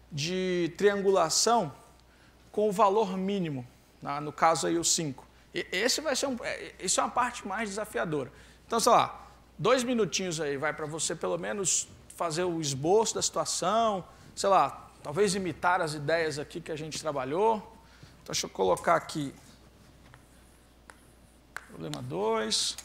de triangulação com o valor mínimo, tá? No caso aí o 5. Isso é uma parte mais desafiadora. Então, sei lá, 2 minutinhos aí vai para você pelo menos fazer o esboço da situação, sei lá, talvez imitar as ideias aqui que a gente trabalhou. Então, deixa eu colocar aqui. Problema 2.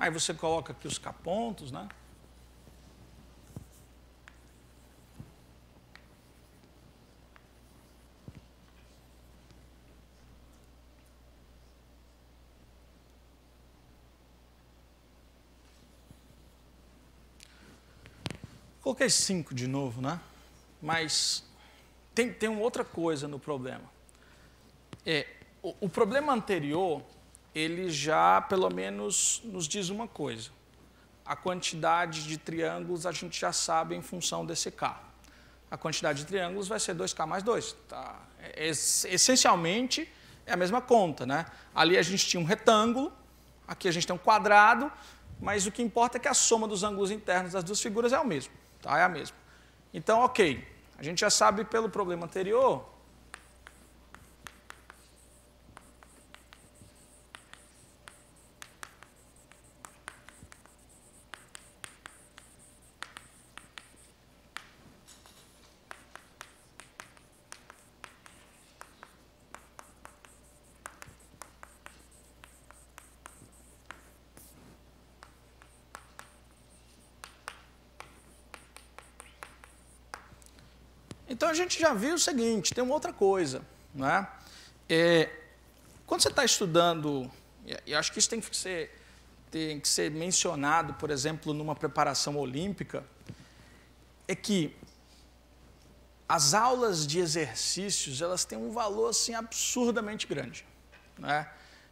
Aí você coloca aqui os K-pontos, né? Coloquei 5 de novo, né? Mas tem uma outra coisa no problema. O problema anterior, ele já pelo menos nos diz uma coisa. A quantidade de triângulos a gente já sabe em função desse K. A quantidade de triângulos vai ser 2K mais 2. Tá? Essencialmente é a mesma conta, né? Ali a gente tinha um retângulo, aqui a gente tem um quadrado, mas o que importa é que a soma dos ângulos internos das duas figuras é o mesmo. Tá? É a mesma. Então, ok. A gente já sabe pelo problema anterior. Então, a gente já viu o seguinte, tem uma outra coisa. Né? Quando você está estudando, e acho que isso tem que ser mencionado, por exemplo, numa preparação olímpica, é que as aulas de exercícios elas têm um valor assim, absurdamente grande. Né?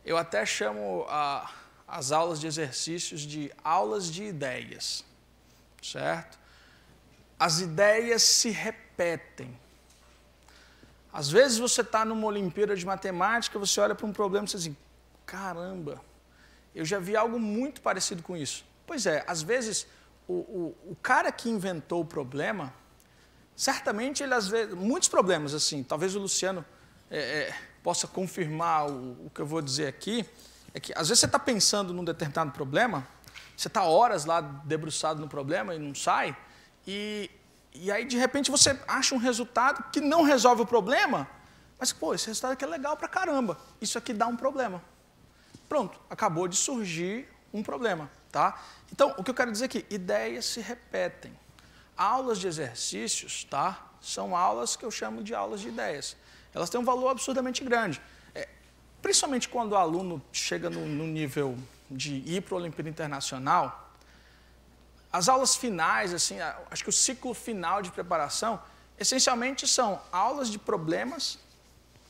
Eu até chamo as aulas de exercícios de aulas de ideias. Certo? As ideias se repetem. Às vezes você está numa Olimpíada de Matemática, você olha para um problema e diz assim, caramba, eu já vi algo muito parecido com isso. Pois é, às vezes o cara que inventou o problema, certamente ele às vezes, muitos problemas assim, talvez o Luciano possa confirmar o que eu vou dizer aqui, é que às vezes você está pensando num determinado problema, você está horas lá debruçado no problema e não sai, e aí, de repente, você acha um resultado que não resolve o problema, mas, pô, esse resultado aqui é legal pra caramba. Isso aqui dá um problema. Pronto, acabou de surgir um problema. Tá? Então, o que eu quero dizer aqui, ideias se repetem. Aulas de exercícios, tá? São aulas que eu chamo de aulas de ideias. Elas têm um valor absurdamente grande. Principalmente quando o aluno chega no nível de ir para a Olimpíada Internacional, as aulas finais, assim, acho que o ciclo final de preparação, essencialmente são aulas de problemas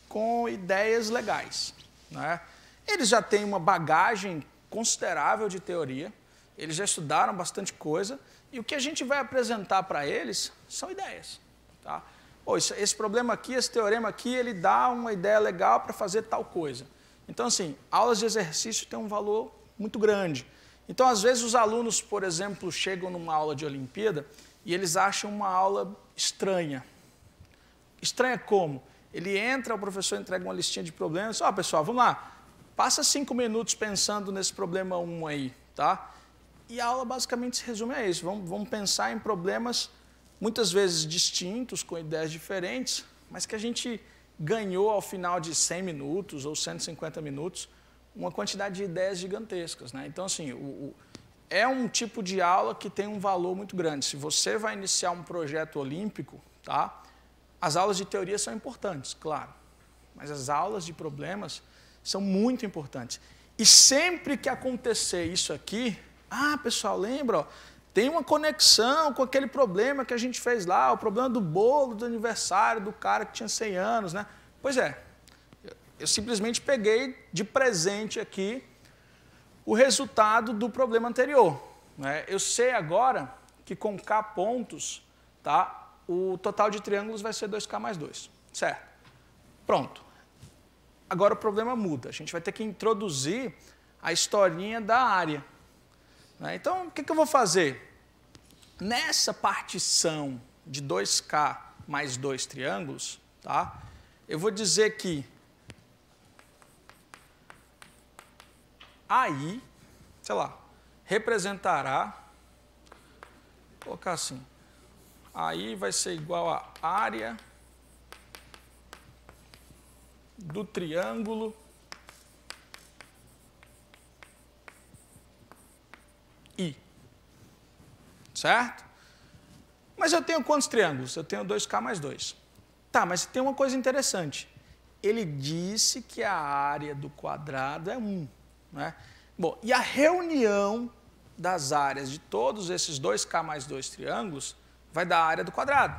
com ideias legais. Né? Eles já têm uma bagagem considerável de teoria, eles já estudaram bastante coisa, e o que a gente vai apresentar para eles são ideias. Tá? Pô, esse problema aqui, esse teorema aqui, ele dá uma ideia legal para fazer tal coisa. Então, assim, aulas de exercício têm um valor muito grande. Então, às vezes, os alunos, por exemplo, chegam numa aula de Olimpíada e eles acham uma aula estranha. Estranha como? Ele entra, o professor entrega uma listinha de problemas. Ó, pessoal, vamos lá. Passa 5 minutos pensando nesse problema 1 aí, tá? E a aula basicamente se resume a isso. Vamos pensar em problemas muitas vezes distintos, com ideias diferentes, mas que a gente ganhou ao final de 100 minutos ou 150 minutos, uma quantidade de ideias gigantescas. Né? Então, assim, é um tipo de aula que tem um valor muito grande. Se você vai iniciar um projeto olímpico, tá? As aulas de teoria são importantes, claro, mas as aulas de problemas são muito importantes. E sempre que acontecer isso aqui, pessoal, lembra, ó, tem uma conexão com aquele problema que a gente fez lá, o problema do bolo do aniversário do cara que tinha 100 anos. Né? Pois é, eu simplesmente peguei de presente aqui o resultado do problema anterior. Né? Eu sei agora que com K pontos, tá, o total de triângulos vai ser 2K mais 2. Certo? Pronto. Agora o problema muda. A gente vai ter que introduzir a historinha da área. Né? Então, o que eu vou fazer? Nessa partição de 2K mais 2 triângulos, tá, eu vou dizer que aí, sei lá, representará, vou colocar assim, aí vai ser igual a área do triângulo certo? Mas eu tenho quantos triângulos? Eu tenho 2K mais 2. Tá, mas tem uma coisa interessante. Ele disse que a área do quadrado é 1. Né? Bom, e a reunião das áreas de todos esses 2K mais 2 triângulos vai dar a área do quadrado.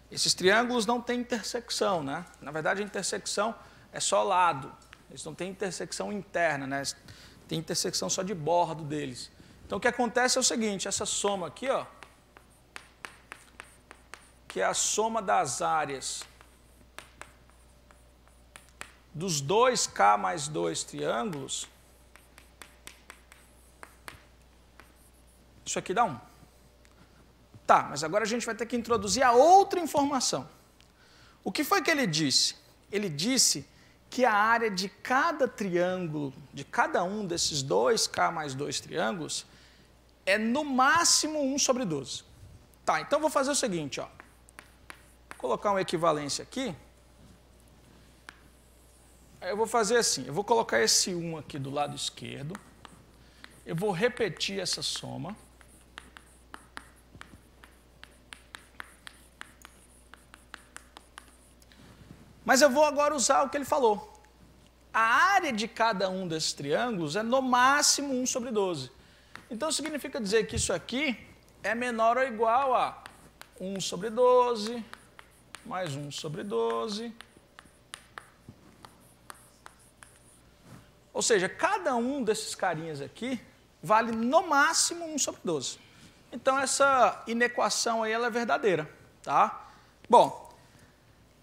Esses triângulos não têm intersecção, né? Na verdade, a intersecção é só lado. Eles não têm intersecção interna, né? Tem intersecção só de bordo deles. Então, o que acontece é o seguinte, essa soma aqui, ó, que é a soma das áreas dos 2K mais 2 triângulos, isso aqui dá 1. Tá, mas agora a gente vai ter que introduzir a outra informação. O que foi que ele disse? Ele disse que a área de cada triângulo, de cada um desses 2K mais 2 triângulos, é no máximo 1 sobre 12. Tá, então eu vou fazer o seguinte, ó. Vou colocar uma equivalência aqui. Aí eu vou fazer assim, eu vou colocar esse 1 aqui do lado esquerdo. Eu vou repetir essa soma. Mas eu vou agora usar o que ele falou. A área de cada um desses triângulos é no máximo 1 sobre 12. Então significa dizer que isso aqui é menor ou igual a 1 sobre 12, mais 1 sobre 12. Ou seja, cada um desses carinhas aqui vale no máximo 1 sobre 12. Então essa inequação aí ela é verdadeira. Tá? Bom,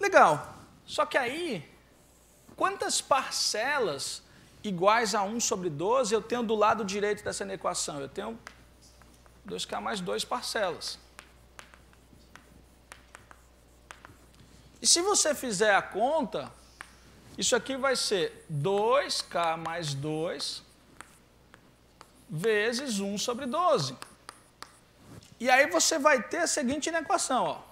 legal. Só que aí, quantas parcelas iguais a 1 sobre 12 eu tenho do lado direito dessa equação? Eu tenho 2K mais 2 parcelas. E se você fizer a conta, isso aqui vai ser 2K mais 2 vezes 1 sobre 12. E aí você vai ter a seguinte equação, ó.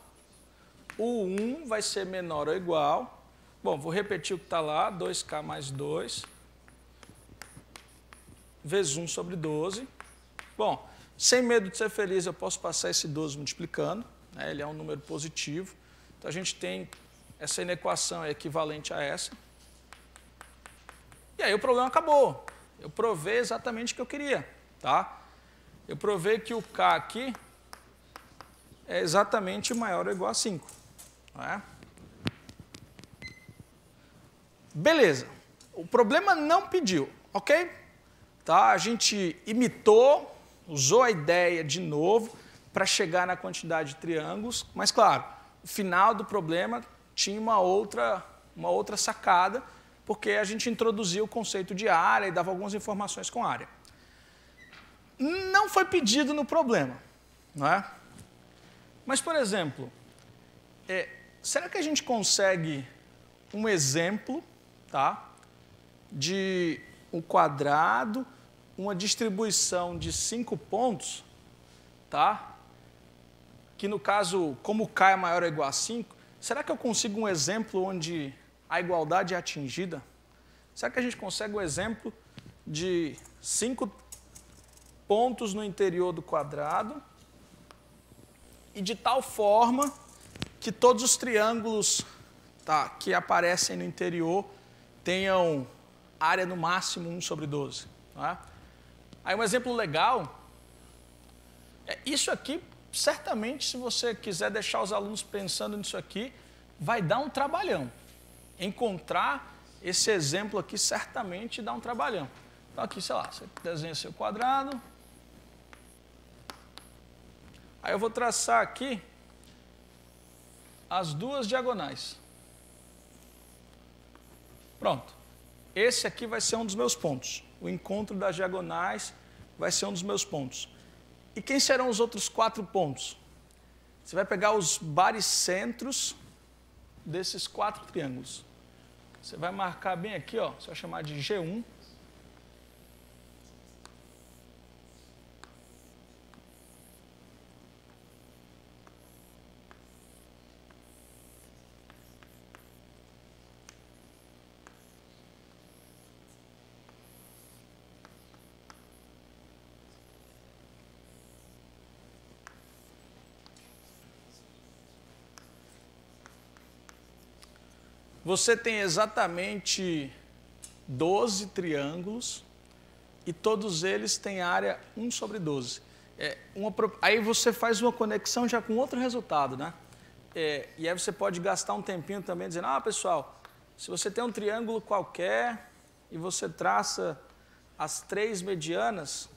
O 1 vai ser menor ou igual. Bom, vou repetir o que está lá, 2K mais 2 vezes 1 sobre 12. Bom, sem medo de ser feliz, eu posso passar esse 12 multiplicando, né? Ele é um número positivo. Então, a gente tem essa inequação é equivalente a essa. E aí o problema acabou. Eu provei exatamente o que eu queria. Tá? Eu provei que o K aqui é exatamente maior ou igual a 5. Não é? Beleza. O problema não pediu, ok? Tá? A gente imitou, usou a ideia de novo para chegar na quantidade de triângulos, mas claro, o final do problema tinha uma outra sacada, porque a gente introduziu o conceito de área e dava algumas informações com área. Não foi pedido no problema, não é? Mas, por exemplo, será que a gente consegue um exemplo, tá, de um quadrado, uma distribuição de 5 pontos, tá, que no caso, como K é maior ou igual a 5, será que eu consigo um exemplo onde a igualdade é atingida? Será que a gente consegue um exemplo de 5 pontos no interior do quadrado e de tal forma que todos os triângulos, tá, que aparecem no interior tenham área no máximo 1 sobre 12. Tá? Aí um exemplo legal é isso aqui. Certamente, se você quiser deixar os alunos pensando nisso aqui, vai dar um trabalhão. Encontrar esse exemplo aqui certamente dá um trabalhão. Então aqui, sei lá, você desenha seu quadrado. Aí eu vou traçar aqui as duas diagonais. Pronto. Esse aqui vai ser um dos meus pontos. O encontro das diagonais vai ser um dos meus pontos. E quem serão os outros 4 pontos? Você vai pegar os baricentros desses 4 triângulos. Você vai marcar bem aqui, ó, você vai chamar de G1. você tem exatamente 12 triângulos e todos eles têm área 1 sobre 12. Aí você faz uma conexão já com outro resultado, né? E aí você pode gastar um tempinho também dizendo, pessoal, se você tem um triângulo qualquer e você traça as 3 medianas,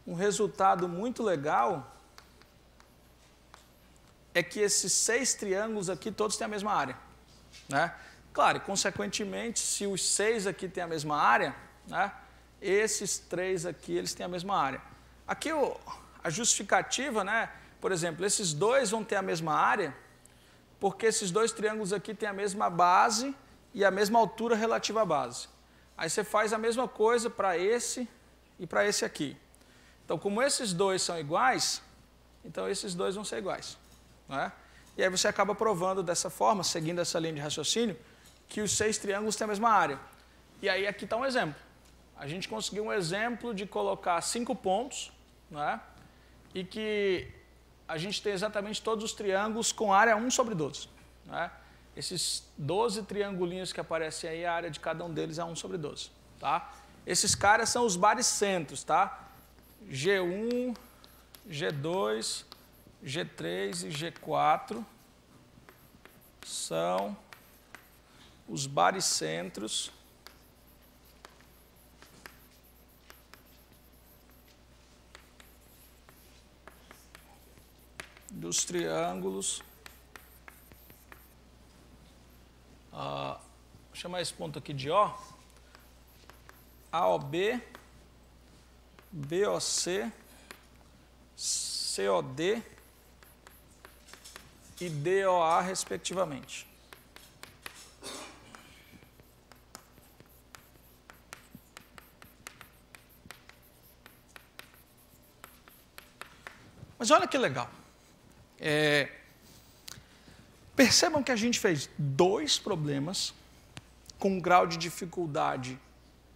um resultado muito legal é que esses 6 triângulos aqui todos têm a mesma área, né? Claro, e consequentemente, se os 6 aqui têm a mesma área, né, esses 3 aqui eles têm a mesma área. Aqui a justificativa, né, por exemplo, esses 2 vão ter a mesma área, porque esses 2 triângulos aqui têm a mesma base e a mesma altura relativa à base. Aí você faz a mesma coisa para esse e para esse aqui. Então, como esses 2 são iguais, então esses 2 vão ser iguais, né? E aí você acaba provando dessa forma, seguindo essa linha de raciocínio, que os 6 triângulos têm a mesma área. E aí aqui está um exemplo. A gente conseguiu um exemplo de colocar 5 pontos, né? E que a gente tem exatamente todos os triângulos com área 1 sobre 12. Né? Esses 12 triangulinhos que aparecem aí, a área de cada um deles é 1 sobre 12. Tá? Esses caras são os baricentros, tá? G1, G2, G3 e G4 são os baricentros dos triângulos. Vou chamar esse ponto aqui de O. AOB, BOC, COD e DOA, respectivamente. Mas olha que legal. Percebam que a gente fez 2 problemas com um grau de dificuldade,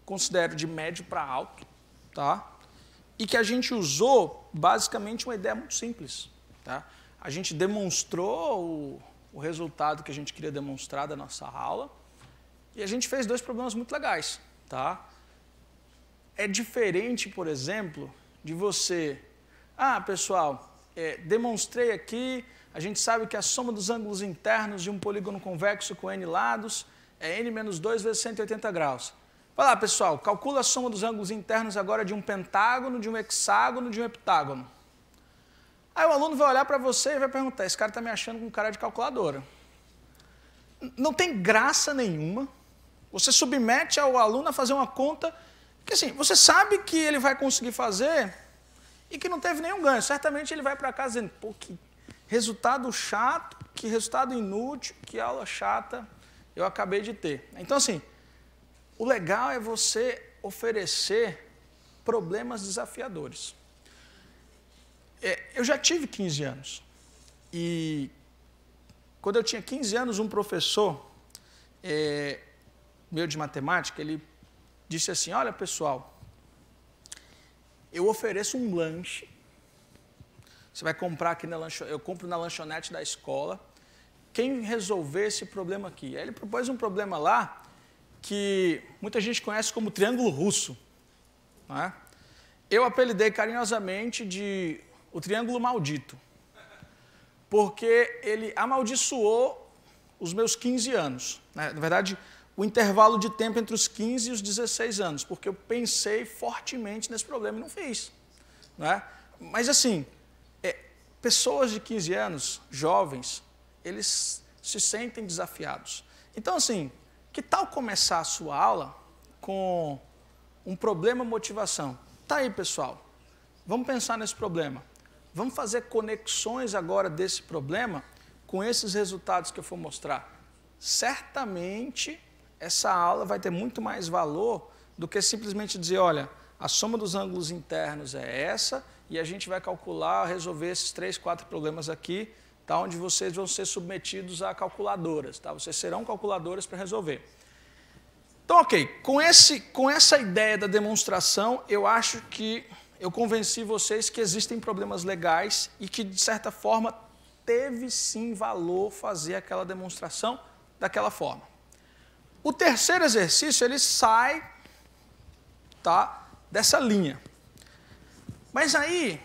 considero de médio para alto, tá? E que a gente usou basicamente uma ideia muito simples, tá? A gente demonstrou o resultado que a gente queria demonstrar da nossa aula e a gente fez 2 problemas muito legais, tá? É diferente, por exemplo, de você... pessoal, demonstrei aqui, a gente sabe que a soma dos ângulos internos de um polígono convexo com n lados é n menos 2 vezes 180 graus. Vai lá, pessoal, calcula a soma dos ângulos internos agora de um pentágono, de um hexágono, de um heptágono. Aí o aluno vai olhar para você e vai perguntar, esse cara está me achando com cara de calculadora. Não tem graça nenhuma. Você submete ao aluno a fazer uma conta que, assim, você sabe que ele vai conseguir fazer e que não teve nenhum ganho. Certamente ele vai para casa dizendo, pô, que resultado chato, que resultado inútil, que aula chata eu acabei de ter. Então, assim, o legal é você oferecer problemas desafiadores. Eu já tive 15 anos e quando eu tinha 15 anos, um professor meu de matemática, ele disse assim, olha pessoal, eu ofereço um lanche, você vai comprar aqui na lanchonete, eu compro na lanchonete da escola, quem resolver esse problema aqui? Aí ele propôs um problema lá que muita gente conhece como triângulo russo. Não é? Eu apelidei carinhosamente de o triângulo maldito, porque ele amaldiçoou os meus 15 anos. Né? Na verdade, o intervalo de tempo entre os 15 e os 16 anos, porque eu pensei fortemente nesse problema e não fiz. Não é? Mas assim, pessoas de 15 anos, jovens, eles se sentem desafiados. Então assim, que tal começar a sua aula com um problema motivação? Tá aí, pessoal, vamos pensar nesse problema. Vamos fazer conexões agora desse problema com esses resultados que eu vou mostrar. Certamente, essa aula vai ter muito mais valor do que simplesmente dizer, olha, a soma dos ângulos internos é essa e a gente vai calcular, resolver esses 3, 4 problemas aqui, tá, onde vocês vão ser submetidos a calculadoras. Tá? Vocês serão calculadoras para resolver. Então, ok, com essa ideia da demonstração, eu acho que eu convenci vocês que existem problemas legais e que, de certa forma, teve sim valor fazer aquela demonstração daquela forma. O terceiro exercício, ele sai, tá, dessa linha. Mas aí,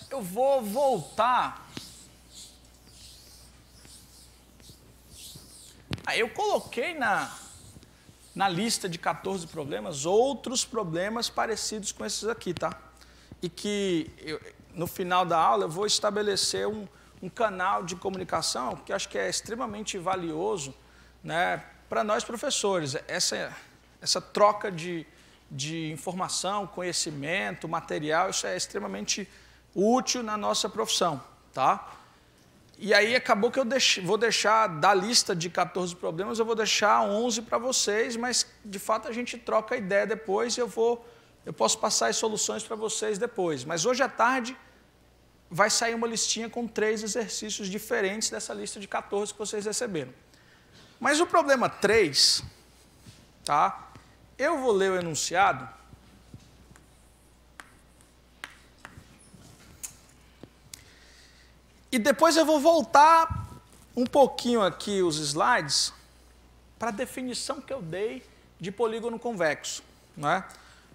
eu vou voltar. Aí eu coloquei na lista de 14 problemas outros problemas parecidos com esses aqui, tá? E que no final da aula eu vou estabelecer um canal de comunicação que eu acho que é extremamente valioso, né, para nós professores. Essa troca de informação, conhecimento, material, isso é extremamente útil na nossa profissão, tá? E aí acabou que eu vou deixar, da lista de 14 problemas, eu vou deixar 11 para vocês, mas de fato a gente troca a ideia depois e eu posso passar as soluções para vocês depois. Mas hoje à tarde vai sair uma listinha com 3 exercícios diferentes dessa lista de 14 que vocês receberam. Mas o problema 3, tá? Eu vou ler o enunciado. E depois eu vou voltar um pouquinho aqui os slides para a definição que eu dei de polígono convexo, né?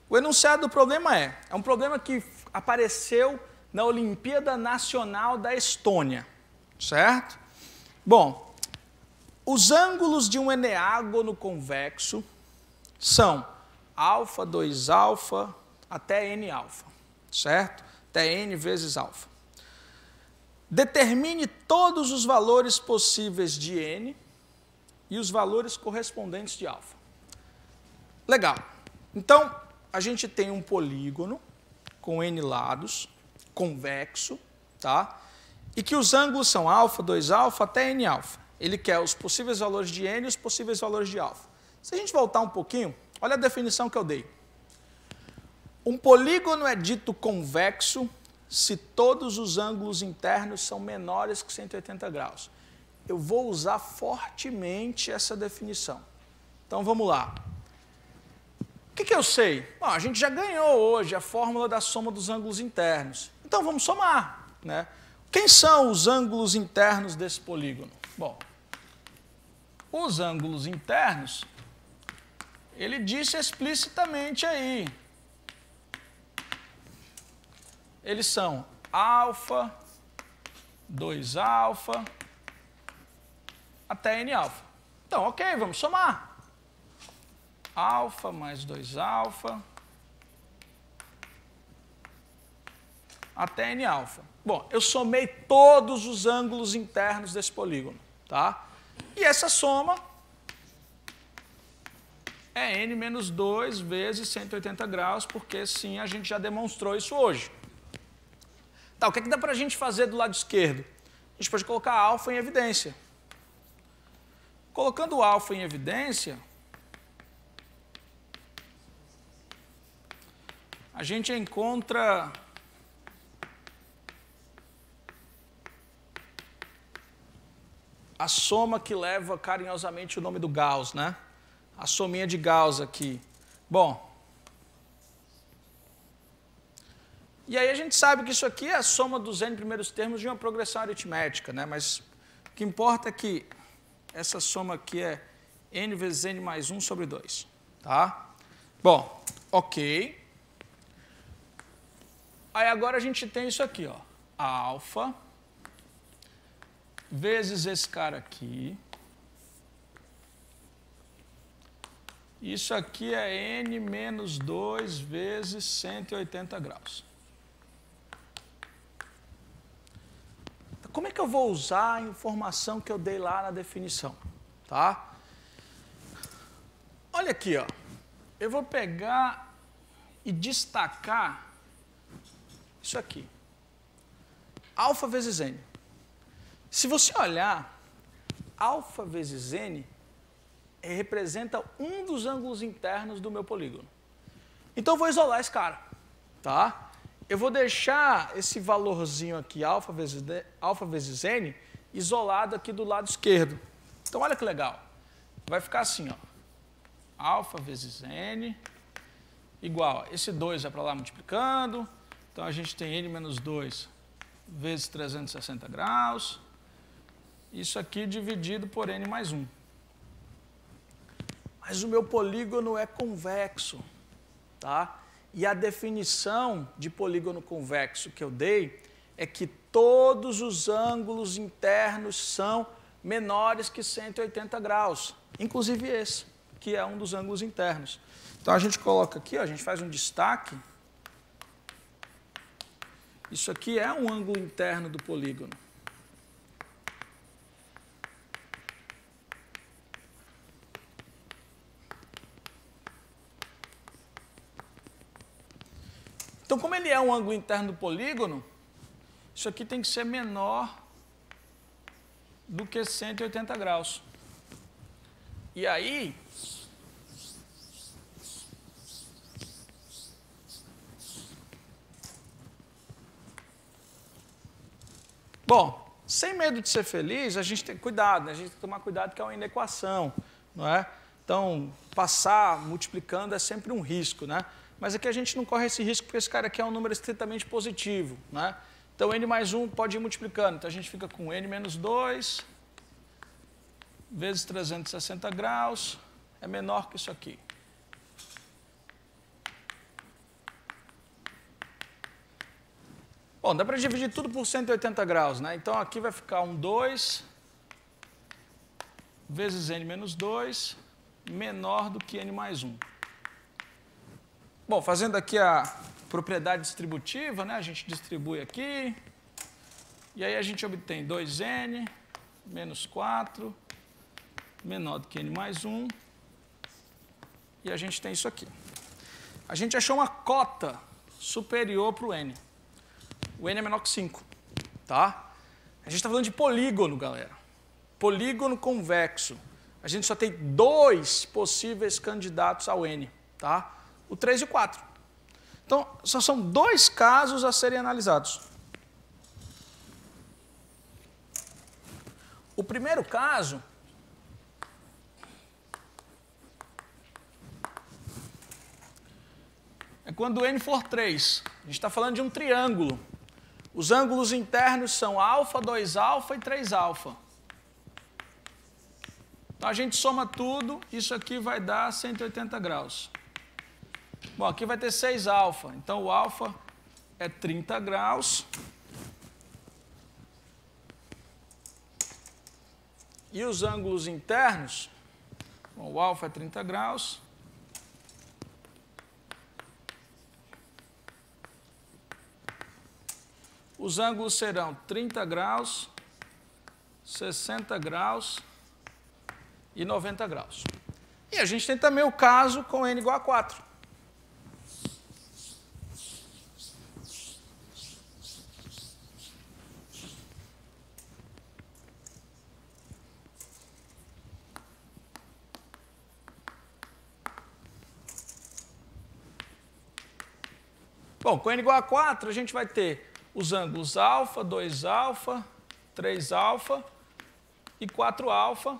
O enunciado do problema é um problema que apareceu na Olimpíada Nacional da Estônia, certo? Bom, os ângulos de um eneágono convexo são alfa, 2α, até Nα, certo? Até N vezes alfa. Determine todos os valores possíveis de N e os valores correspondentes de alfa. Legal. Então, a gente tem um polígono com N lados, convexo, tá? E que os ângulos são alfa, 2α até Nα. Ele quer os possíveis valores de N e os possíveis valores de alfa. Se a gente voltar um pouquinho, olha a definição que eu dei. Um polígono é dito convexo se todos os ângulos internos são menores que 180 graus. Eu vou usar fortemente essa definição. Então, vamos lá. O que eu sei? Bom, a gente já ganhou hoje a fórmula da soma dos ângulos internos. Então, vamos somar, né? Quem são os ângulos internos desse polígono? Bom, os ângulos internos, ele disse explicitamente aí. Eles são alfa, 2α, até Nα. Então, ok, vamos somar. Alfa mais 2α até Nα. Bom, eu somei todos os ângulos internos desse polígono, tá? E essa soma é N menos 2 vezes 180 graus, porque sim, a gente já demonstrou isso hoje. Tá, o que dá para a gente fazer do lado esquerdo? A gente pode colocar alfa em evidência. Colocando o alfa em evidência, a gente encontra a soma que leva carinhosamente o nome do Gauss, né? A sominha de Gauss aqui. Bom, e aí a gente sabe que isso aqui é a soma dos n primeiros termos de uma progressão aritmética, né? Mas o que importa é que essa soma aqui é n vezes n mais 1 sobre 2, tá? Bom, ok. Aí agora a gente tem isso aqui, ó, alfa vezes esse cara aqui. Isso aqui é n menos 2 vezes 180 graus. Como é que eu vou usar a informação que eu dei lá na definição? Tá? Olha aqui, ó. Eu vou pegar e destacar isso aqui. Alfa vezes n. Se você olhar, alfa vezes n representa um dos ângulos internos do meu polígono. Então, eu vou isolar esse cara. Tá? Eu vou deixar esse valorzinho aqui, alfa vezes n, isolado aqui do lado esquerdo. Então, olha que legal. Vai ficar assim, ó. Alfa vezes n igual, esse 2 vai para lá multiplicando. Então, a gente tem n menos 2 vezes 360 graus. isso aqui dividido por n mais 1. Mas o meu polígono é convexo, tá? E a definição de polígono convexo que eu dei é que todos os ângulos internos são menores que 180 graus, inclusive esse, que é um dos ângulos internos. Então, a gente coloca aqui, ó, a gente faz um destaque. Isso aqui é um ângulo interno do polígono. Então, como ele é um ângulo interno do polígono, isso aqui tem que ser menor do que 180 graus. E aí, bom, sem medo de ser feliz, a gente tem cuidado, né? A gente tem que tomar cuidado que é uma inequação, não é? Então, passar multiplicando é sempre um risco, né? Mas aqui a gente não corre esse risco porque esse cara aqui é um número estritamente positivo, né? Então, n mais 1 pode ir multiplicando. Então, a gente fica com n menos 2 vezes 360 graus, é menor que isso aqui. Bom, dá para dividir tudo por 180 graus, né? Então, aqui vai ficar um 2 vezes n menos 2, menor do que n mais 1. Bom, fazendo aqui a propriedade distributiva, né? A gente distribui aqui, e aí a gente obtém 2n menos 4, menor do que n mais 1, e a gente tem isso aqui. A gente achou uma cota superior para o n. O n é menor que 5, tá? A gente está falando de polígono, galera. Polígono convexo. A gente só tem 2 possíveis candidatos ao n, tá? O 3 e o 4. Então, só são 2 casos a serem analisados. O primeiro caso é quando o n for 3. A gente está falando de um triângulo. Os ângulos internos são alfa, 2α e 3α. Então, a gente soma tudo, isso aqui vai dar 180 graus. Bom, aqui vai ter 6α, então o alfa é 30 graus. E os ângulos internos, bom, o alfa é 30 graus. Os ângulos serão 30 graus, 60 graus e 90 graus. E a gente tem também o caso com n igual a 4. Bom, com n igual a 4, a gente vai ter os ângulos alfa, 2α, 3α e 4α.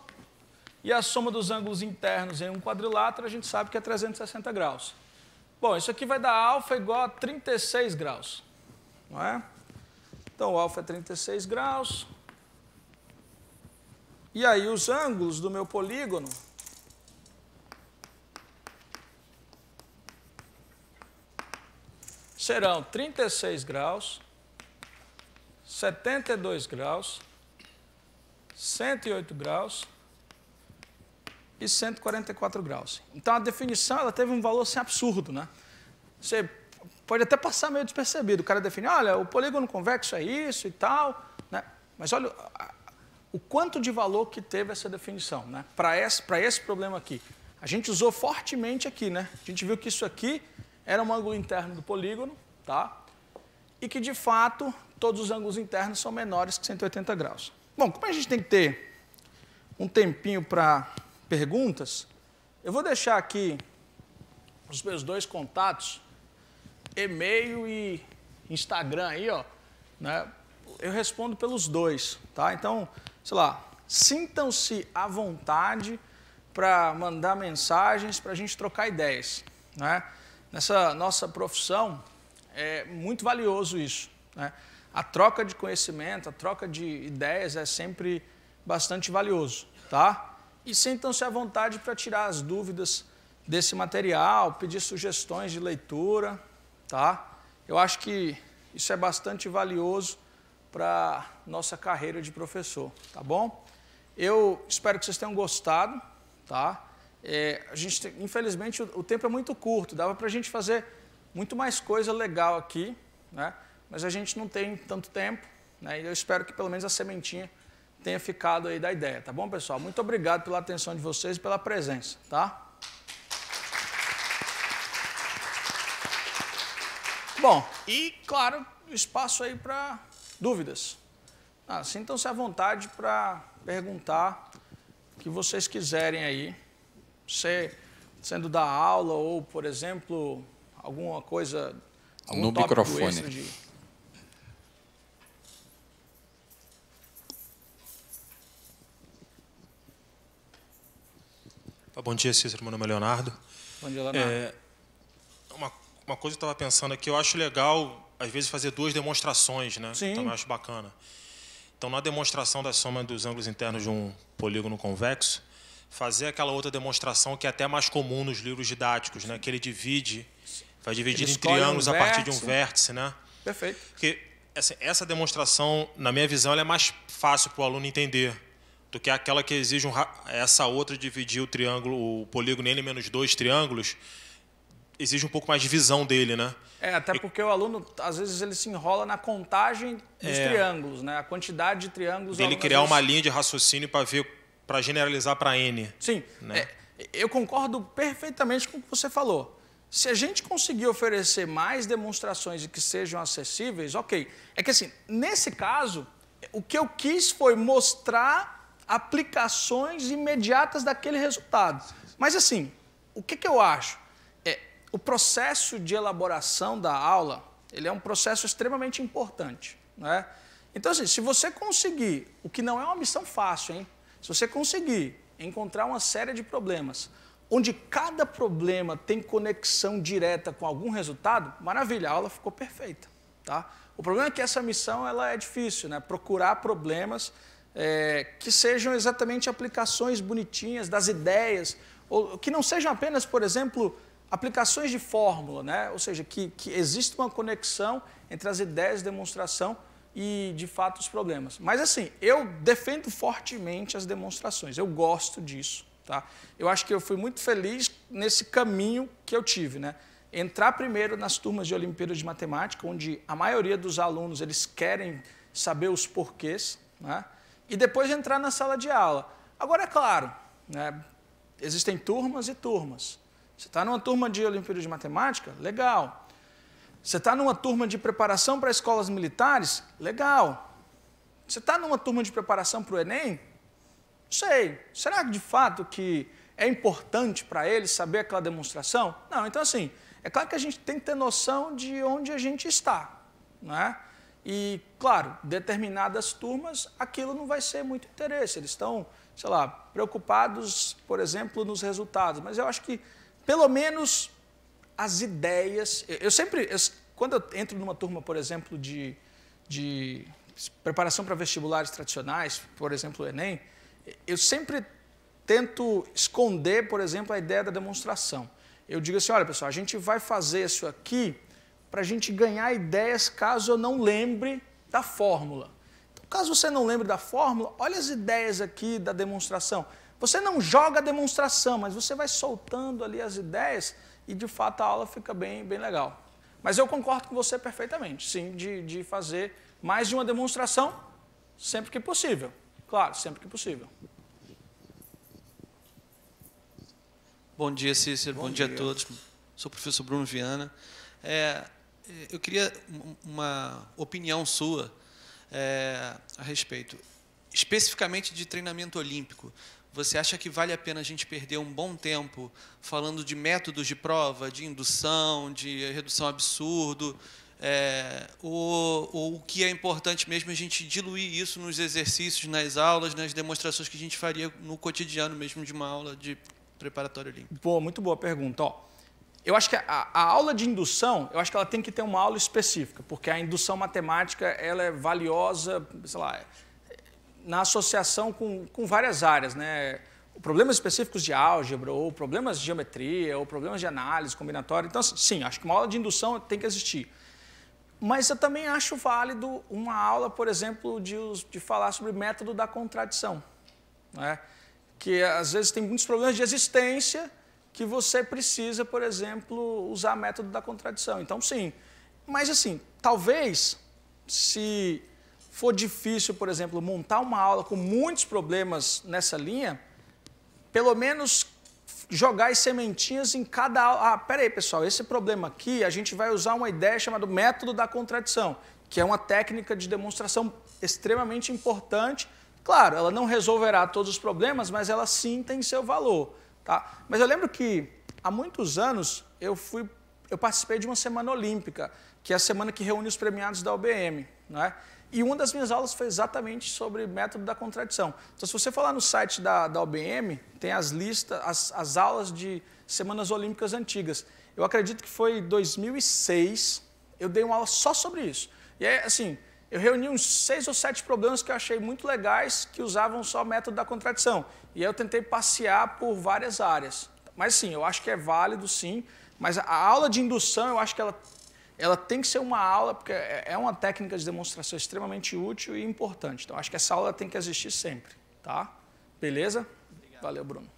E a soma dos ângulos internos em um quadrilátero, a gente sabe que é 360 graus. Bom, isso aqui vai dar alfa igual a 36 graus, não é? Então, o alfa é 36 graus. E aí, os ângulos do meu polígono serão 36 graus, 72 graus, 108 graus e 144 graus. Então, a definição ela teve um valor assim, absurdo, né? Você pode até passar meio despercebido. O cara define, olha, o polígono convexo é isso e tal, né? Mas olha o quanto de valor que teve essa definição, né? Para esse problema aqui. A gente usou fortemente aqui, né? A gente viu que isso aqui era um ângulo interno do polígono, tá? E que, de fato, todos os ângulos internos são menores que 180 graus. Bom, como a gente tem que ter um tempinho para perguntas, eu vou deixar aqui os meus 2 contatos, e-mail e Instagram aí, ó, né? Eu respondo pelos 2, tá? Então, sei lá, sintam-se à vontade para mandar mensagens para a gente trocar ideias, né? Nessa nossa profissão é muito valioso isso, né? A troca de conhecimento, a troca de ideias é sempre bastante valioso, tá? E sintam-se à vontade para tirar as dúvidas desse material, pedir sugestões de leitura, tá? Eu acho que isso é bastante valioso para nossa carreira de professor, tá bom? Eu espero que vocês tenham gostado, tá? Infelizmente, o tempo é muito curto, dava para a gente fazer muito mais coisa legal aqui, né? Mas a gente não tem tanto tempo, né? E eu espero que pelo menos a sementinha tenha ficado aí da ideia, tá bom, pessoal? Muito obrigado pela atenção de vocês e pela presença, tá? Bom, e claro, espaço aí para dúvidas. Sintam-se à vontade para perguntar o que vocês quiserem aí, sendo da aula ou, por exemplo, alguma coisa, algum no tópico microfone. Extra de... Bom dia, Cícero. Meu nome é Leonardo. Bom dia, Leonardo. Uma coisa que eu estava pensando aqui, eu acho legal, às vezes, fazer 2 demonstrações, né? Sim. Também acho bacana. Então, na demonstração da soma dos ângulos internos de um polígono convexo, fazer aquela outra demonstração que é até mais comum nos livros didáticos, né? Que ele vai dividir em triângulos a partir de um vértice, né? Perfeito. Porque essa demonstração, na minha visão, ela é mais fácil para o aluno entender do que aquela que exige essa outra dividir o triângulo, o polígono N menos 2 triângulos, exige um pouco mais de visão dele, né? Até porque o aluno, às vezes, ele se enrola na contagem dos triângulos, né? A quantidade de triângulos... Ele criar uma linha de raciocínio para generalizar para N. Sim, né? Eu concordo perfeitamente com o que você falou. Se a gente conseguir oferecer mais demonstrações e que sejam acessíveis, ok. É que assim, nesse caso, o que eu quis foi mostrar aplicações imediatas daquele resultado. Mas assim, o que eu acho? O processo de elaboração da aula, ele é um processo extremamente importante, né? Então assim, se você conseguir, o que não é uma missão fácil, hein? Se você conseguir encontrar uma série de problemas, onde cada problema tem conexão direta com algum resultado, maravilha, a aula ficou perfeita, tá? O problema é que essa missão ela é difícil, né? Procurar problemas que sejam exatamente aplicações bonitinhas das ideias, ou que não sejam apenas, por exemplo, aplicações de fórmula, né? Ou seja, que existe uma conexão entre as ideias de demonstração e, de fato, os problemas. Mas, assim, eu defendo fortemente as demonstrações, eu gosto disso, tá? Eu acho que eu fui muito feliz nesse caminho que eu tive, né? Entrar primeiro nas turmas de Olimpíada de Matemática, onde a maioria dos alunos eles querem saber os porquês, né? E depois entrar na sala de aula. Agora, é claro, né? Existem turmas e turmas. Você está numa turma de Olimpíada de Matemática? Legal. Você está numa turma de preparação para escolas militares? Legal. Você está numa turma de preparação para o Enem? Não sei. Será de fato que é importante para eles saber aquela demonstração? Não. Então, assim, é claro que a gente tem que ter noção de onde a gente está, né? E, claro, determinadas turmas, aquilo não vai ser muito interesse. Eles estão, sei lá, preocupados, por exemplo, nos resultados. Mas eu acho que pelo menos as ideias... Quando eu entro numa turma, por exemplo, de preparação para vestibulares tradicionais, por exemplo, o Enem, eu sempre tento esconder, por exemplo, a ideia da demonstração. Eu digo assim, olha, pessoal, a gente vai fazer isso aqui para a gente ganhar ideias caso eu não lembre da fórmula. Então, caso você não lembre da fórmula, olha as ideias aqui da demonstração. Você não joga a demonstração, mas você vai soltando ali as ideias e, de fato, a aula fica bem legal. Mas eu concordo com você perfeitamente, sim, de fazer mais de uma demonstração sempre que possível. Claro, sempre que possível. Bom dia, Cícero. Bom dia a todos. Sou o professor Bruno Viana. Eu queria uma opinião sua a respeito, especificamente de treinamento olímpico. Você acha que vale a pena a gente perder um bom tempo falando de métodos de prova, de indução, de redução absurdo, ou o que é importante mesmo a gente diluir isso nos exercícios, nas aulas, nas demonstrações que a gente faria no cotidiano mesmo de uma aula de preparatório olímpico? Pô, muito boa pergunta. Eu acho que a aula de indução, eu acho que ela tem que ter uma aula específica, porque a indução matemática ela é valiosa, sei lá, na associação com várias áreas, né? Problemas específicos de álgebra, ou problemas de geometria, ou problemas de análise combinatória. Então, sim, acho que uma aula de indução tem que existir. Mas eu também acho válido uma aula, por exemplo, de falar sobre método da contradição, né? Que às vezes tem muitos problemas de existência que você precisa, por exemplo, usar método da contradição. Então, sim. Mas, assim, talvez, se for difícil, por exemplo, montar uma aula com muitos problemas nessa linha, pelo menos jogar as sementinhas em cada aula. Ah, peraí, pessoal, esse problema aqui, a gente vai usar uma ideia chamada método da contradição, que é uma técnica de demonstração extremamente importante. Claro, ela não resolverá todos os problemas, mas ela sim tem seu valor. Tá? Mas eu lembro que, há muitos anos, eu participei de uma semana olímpica, que é a semana que reúne os premiados da UBM, né? E uma das minhas aulas foi exatamente sobre método da contradição. Então, se você for lá no site da UBM, tem as listas, as aulas de semanas olímpicas antigas. Eu acredito que foi em 2006, eu dei uma aula só sobre isso. E aí, assim, eu reuni uns 6 ou 7 problemas que eu achei muito legais, que usavam só método da contradição. E aí eu tentei passear por várias áreas. Mas, sim, eu acho que é válido, sim. Mas a aula de indução, eu acho que ela tem que ser uma aula, porque é uma técnica de demonstração extremamente útil e importante. Então, acho que essa aula tem que existir sempre. Tá? Beleza? Obrigado. Valeu, Bruno.